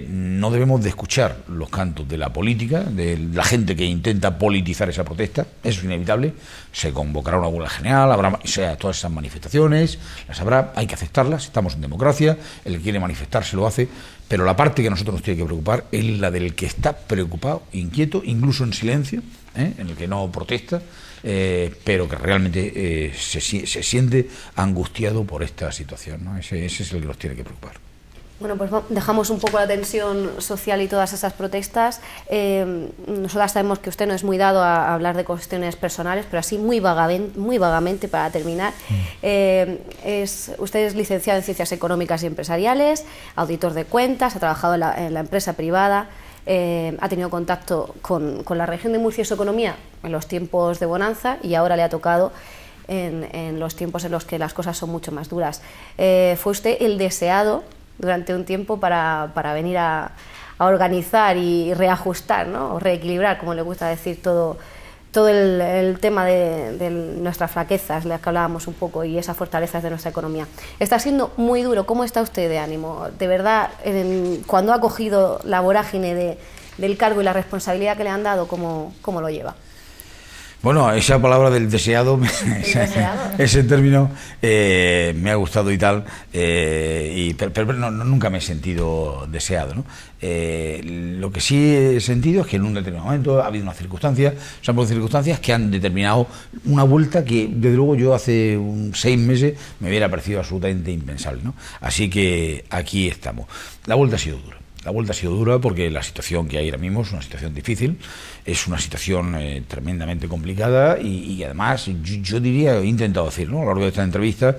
No debemos de escuchar los cantos de la política, de la gente que intenta politizar esa protesta, eso es inevitable. Se convocará una huelga general, habrá todas esas manifestaciones, las habrá, hay que aceptarlas, estamos en democracia, el que quiere manifestarse lo hace, pero la parte que a nosotros nos tiene que preocupar es la del que está preocupado, inquieto, incluso en silencio, en el que no protesta, pero que realmente se siente angustiado por esta situación, ¿no? Ese es el que nos tiene que preocupar. Bueno, pues dejamos un poco la tensión social y todas esas protestas. Nosotras sabemos que usted no es muy dado a hablar de cuestiones personales, pero así muy vagamente para terminar. Usted es licenciado en Ciencias Económicas y Empresariales, auditor de cuentas, ha trabajado en la empresa privada, ha tenido contacto con la región de Murcia y su economía en los tiempos de bonanza y ahora le ha tocado en los tiempos en los que las cosas son mucho más duras. Fue usted el deseado durante un tiempo para venir a organizar y reajustar, ¿no? O reequilibrar, como le gusta decir, todo el tema de nuestras flaquezas, las que hablábamos un poco, y esas fortalezas de nuestra economía. Está siendo muy duro. ¿Cómo está usted de ánimo? De verdad, cuando ha cogido la vorágine del cargo y la responsabilidad que le han dado, ¿cómo lo lleva? Bueno, esa palabra del deseado, ese término me ha gustado y tal, pero nunca me he sentido deseado, ¿no? Lo que sí he sentido es que en un determinado momento ha habido unas circunstancias, se han producido circunstancias que han determinado una vuelta que, desde luego, yo hace 6 meses me hubiera parecido absolutamente impensable, ¿no? Así que aquí estamos. La vuelta ha sido dura. La vuelta ha sido dura porque la situación que hay ahora mismo es una situación difícil, es una situación tremendamente complicada y además yo diría, he intentado decir, ¿no?, a lo largo de esta entrevista,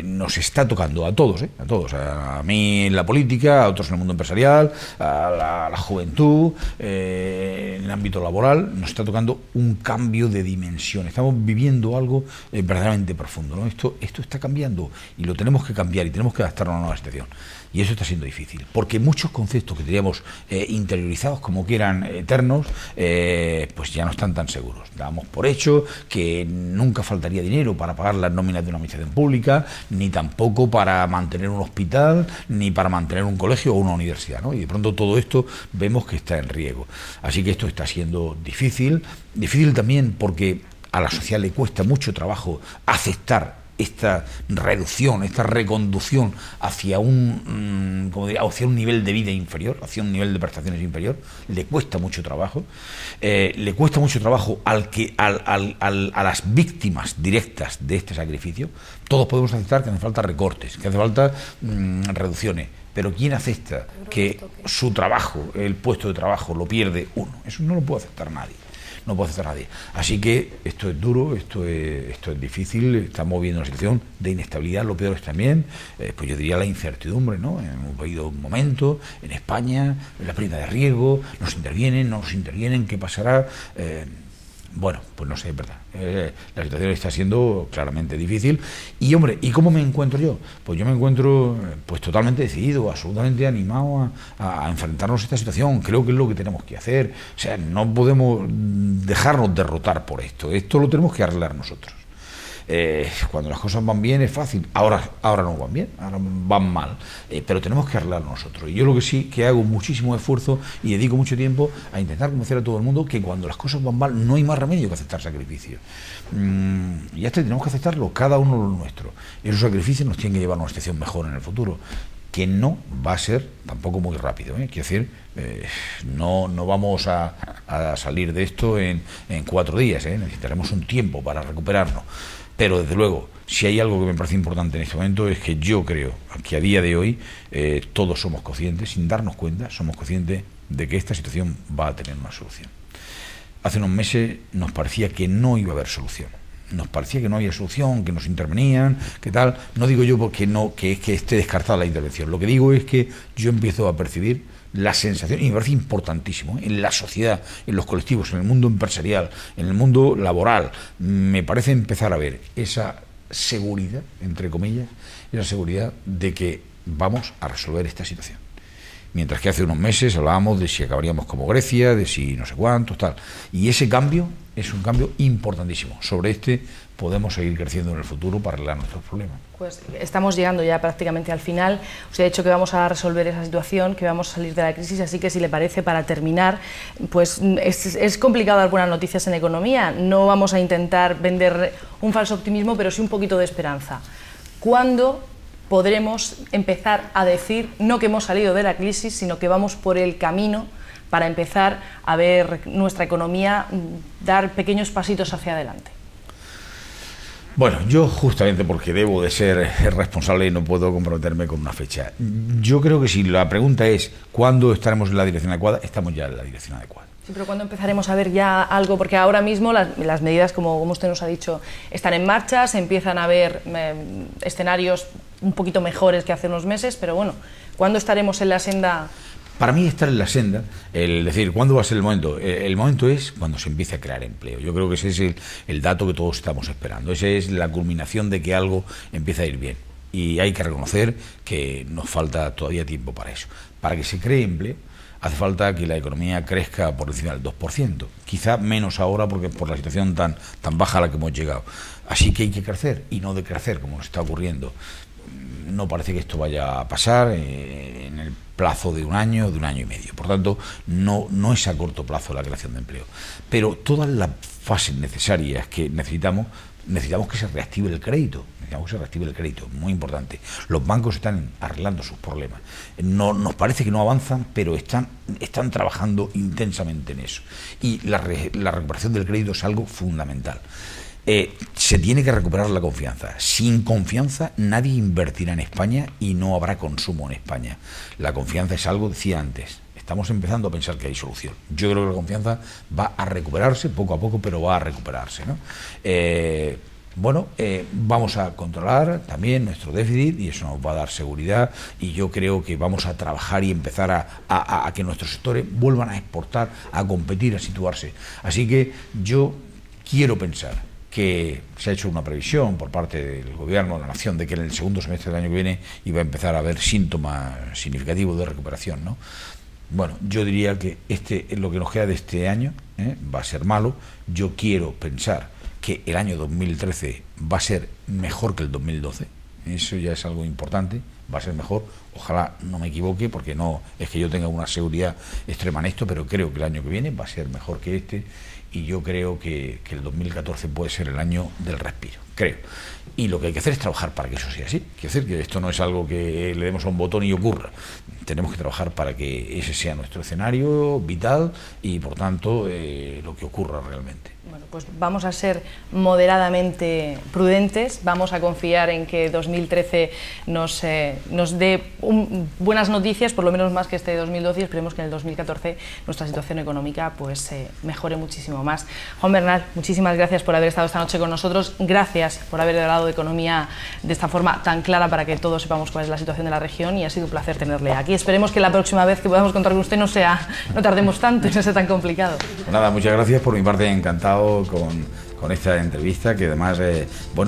nos está tocando a todos, a mí en la política, a otros en el mundo empresarial, a la juventud, en el ámbito laboral, nos está tocando un cambio de dimensión, estamos viviendo algo verdaderamente profundo, ¿no? Esto está cambiando y lo tenemos que cambiar y tenemos que adaptarnos a una nueva situación. Y eso está siendo difícil, porque muchos conceptos que teníamos interiorizados como que eran eternos, pues ya no están tan seguros. Dábamos por hecho que nunca faltaría dinero para pagar las nóminas de una administración pública, ni tampoco para mantener un hospital, ni para mantener un colegio o una universidad, ¿no? Y de pronto todo esto vemos que está en riesgo. Así que esto está siendo difícil también porque a la sociedad le cuesta mucho trabajo aceptar esta reducción, esta reconducción hacia un nivel de vida inferior, hacia un nivel de prestaciones inferior, le cuesta mucho trabajo. A las víctimas directas de este sacrificio. Todos podemos aceptar que hace falta recortes, que hace falta reducciones, pero ¿quién acepta que su trabajo, el puesto de trabajo, lo pierde uno? Eso no lo puede aceptar nadie. No puede aceptar nadie. Así que esto es duro, esto es difícil, estamos viviendo una situación de inestabilidad, lo peor es también, pues yo diría la incertidumbre, ¿no? Hemos vivido un momento en España, la prima de riesgo, nos intervienen, no nos intervienen, ¿qué pasará? Bueno, pues no sé, es verdad. La situación está siendo claramente difícil. Y, hombre, ¿y cómo me encuentro yo? Pues yo me encuentro pues totalmente decidido, absolutamente animado a enfrentarnos a esta situación. Creo que es lo que tenemos que hacer. O sea, no podemos dejarnos derrotar por esto. Esto lo tenemos que arreglar nosotros. Cuando las cosas van bien es fácil, ahora no van bien, ahora van mal, pero tenemos que arreglarlo nosotros. Y yo lo que sí que hago muchísimo esfuerzo y dedico mucho tiempo a intentar convencer a todo el mundo que cuando las cosas van mal no hay más remedio que aceptar sacrificios. Ya tenemos que aceptarlo, cada uno lo nuestro. Esos sacrificios nos tienen que llevar a una situación mejor en el futuro, que no va a ser tampoco muy rápido, Quiero decir, no vamos a salir de esto en 4 días, necesitaremos un tiempo para recuperarnos. Pero, desde luego, si hay algo que me parece importante en este momento es que yo creo que a día de hoy todos somos conscientes, sin darnos cuenta, somos conscientes de que esta situación va a tener una solución. Hace unos meses nos parecía que no iba a haber solución. Nos parecía que no había solución, que nos intervenían, que tal. No digo yo porque que esté descartada la intervención. Lo que digo es que yo empiezo a percibir la sensación, y me parece importantísimo, en la sociedad, en los colectivos, en el mundo empresarial, en el mundo laboral, me parece empezar a ver esa seguridad, entre comillas, esa seguridad de que vamos a resolver esta situación. Mientras que hace unos meses hablábamos de si acabaríamos como Grecia, de si no sé cuántos, tal. Y ese cambio es un cambio importantísimo. Sobre este podemos seguir creciendo en el futuro para arreglar nuestros problemas. Pues estamos llegando ya prácticamente al final. Os he dicho que vamos a resolver esa situación, que vamos a salir de la crisis, así que si le parece, para terminar, pues es complicado dar buenas noticias en economía. No vamos a intentar vender un falso optimismo, pero sí un poquito de esperanza. ¿Cuándo podremos empezar a decir, no que hemos salido de la crisis, sino que vamos por el camino para empezar a ver nuestra economía dar pequeños pasitos hacia adelante? Bueno, yo justamente porque debo de ser responsable y no puedo comprometerme con una fecha. Yo creo que si la pregunta es ¿cuándo estaremos en la dirección adecuada? Estamos ya en la dirección adecuada. Sí, pero ¿cuándo empezaremos a ver ya algo? Porque ahora mismo las medidas, como usted nos ha dicho, están en marcha, se empiezan a ver escenarios un poquito mejores que hace unos meses, pero bueno, ¿cuándo estaremos en la senda? Para mí estar en la senda, el decir, ¿cuándo va a ser el momento? El momento es cuando se empiece a crear empleo. Yo creo que ese es el dato que todos estamos esperando. Esa es la culminación de que algo empieza a ir bien. Y hay que reconocer que nos falta todavía tiempo para eso. Para que se cree empleo, hace falta que la economía crezca por encima del 2%. Quizá menos ahora porque por la situación tan baja a la que hemos llegado. Así que hay que crecer y no decrecer como nos está ocurriendo. no parece que esto vaya a pasar en el plazo de un año y medio. Por tanto, no es a corto plazo la creación de empleo. Pero todas las fases necesarias que necesitamos que se reactive el crédito. Muy importante. Los bancos están arreglando sus problemas. Nos parece que no avanzan, pero están trabajando intensamente en eso. Y la recuperación del crédito es algo fundamental. Se tiene que recuperar la confianza. Sin confianza nadie invertirá en España y no habrá consumo en España. La confianza es algo, decía antes, estamos empezando a pensar que hay solución. Yo creo que la confianza va a recuperarse poco a poco, pero va a recuperarse, ¿no? Vamos a controlar también nuestro déficit y eso nos va a dar seguridad, y yo creo que vamos a trabajar y empezar a que nuestros sectores vuelvan a exportar, a competir, a situarse. Así que yo quiero pensar que se ha hecho una previsión por parte del Gobierno de la Nación de que en el segundo semestre del año que viene iba a empezar a haber síntomas significativos de recuperación, ¿no? Bueno, yo diría que lo que nos queda de este año va a ser malo. Yo quiero pensar que el año 2013 va a ser mejor que el 2012, eso ya es algo importante, va a ser mejor, ojalá no me equivoque, porque no es que yo tenga una seguridad extrema en esto, pero creo que el año que viene va a ser mejor que este, y yo creo que el 2014 puede ser el año del respiro, creo. Y lo que hay que hacer es trabajar para que eso sea así. Quiero decir que esto no es algo que le demos a un botón y ocurra. Tenemos que trabajar para que ese sea nuestro escenario vital y, por tanto, lo que ocurra realmente. Bueno, pues vamos a ser moderadamente prudentes, vamos a confiar en que 2013 nos dé buenas noticias, por lo menos más que este 2012, y esperemos que en el 2014 nuestra situación económica pues mejore muchísimo más. Juan Bernal, muchísimas gracias por haber estado esta noche con nosotros, gracias por haber hablado de economía de esta forma tan clara para que todos sepamos cuál es la situación de la región, y ha sido un placer tenerle aquí. Esperemos que la próxima vez que podamos contar con usted no tardemos tanto y no sea tan complicado. Pues nada, muchas gracias, por mi parte encantado con esta entrevista, que además,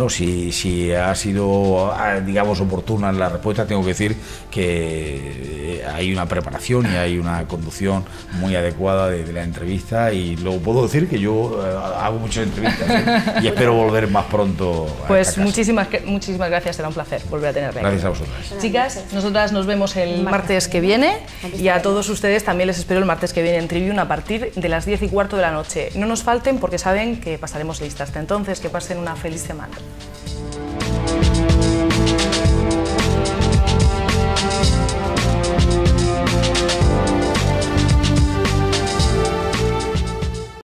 si ha sido, digamos, oportuna la respuesta, tengo que decir que hay una preparación y hay una conducción muy adecuada de la entrevista, y luego puedo decir que yo hago muchas entrevistas y espero volver más pronto a pues esta casa. muchísimas gracias, será un placer volver a tenerle. Gracias a vosotras. Chicas, nosotras nos vemos el martes que viene, y a todos ustedes también les espero el martes que viene en Tribune a partir de las 10:15 de la noche. No nos falten, porque saben que pasaremos lista. Hasta entonces, que pasen una feliz semana.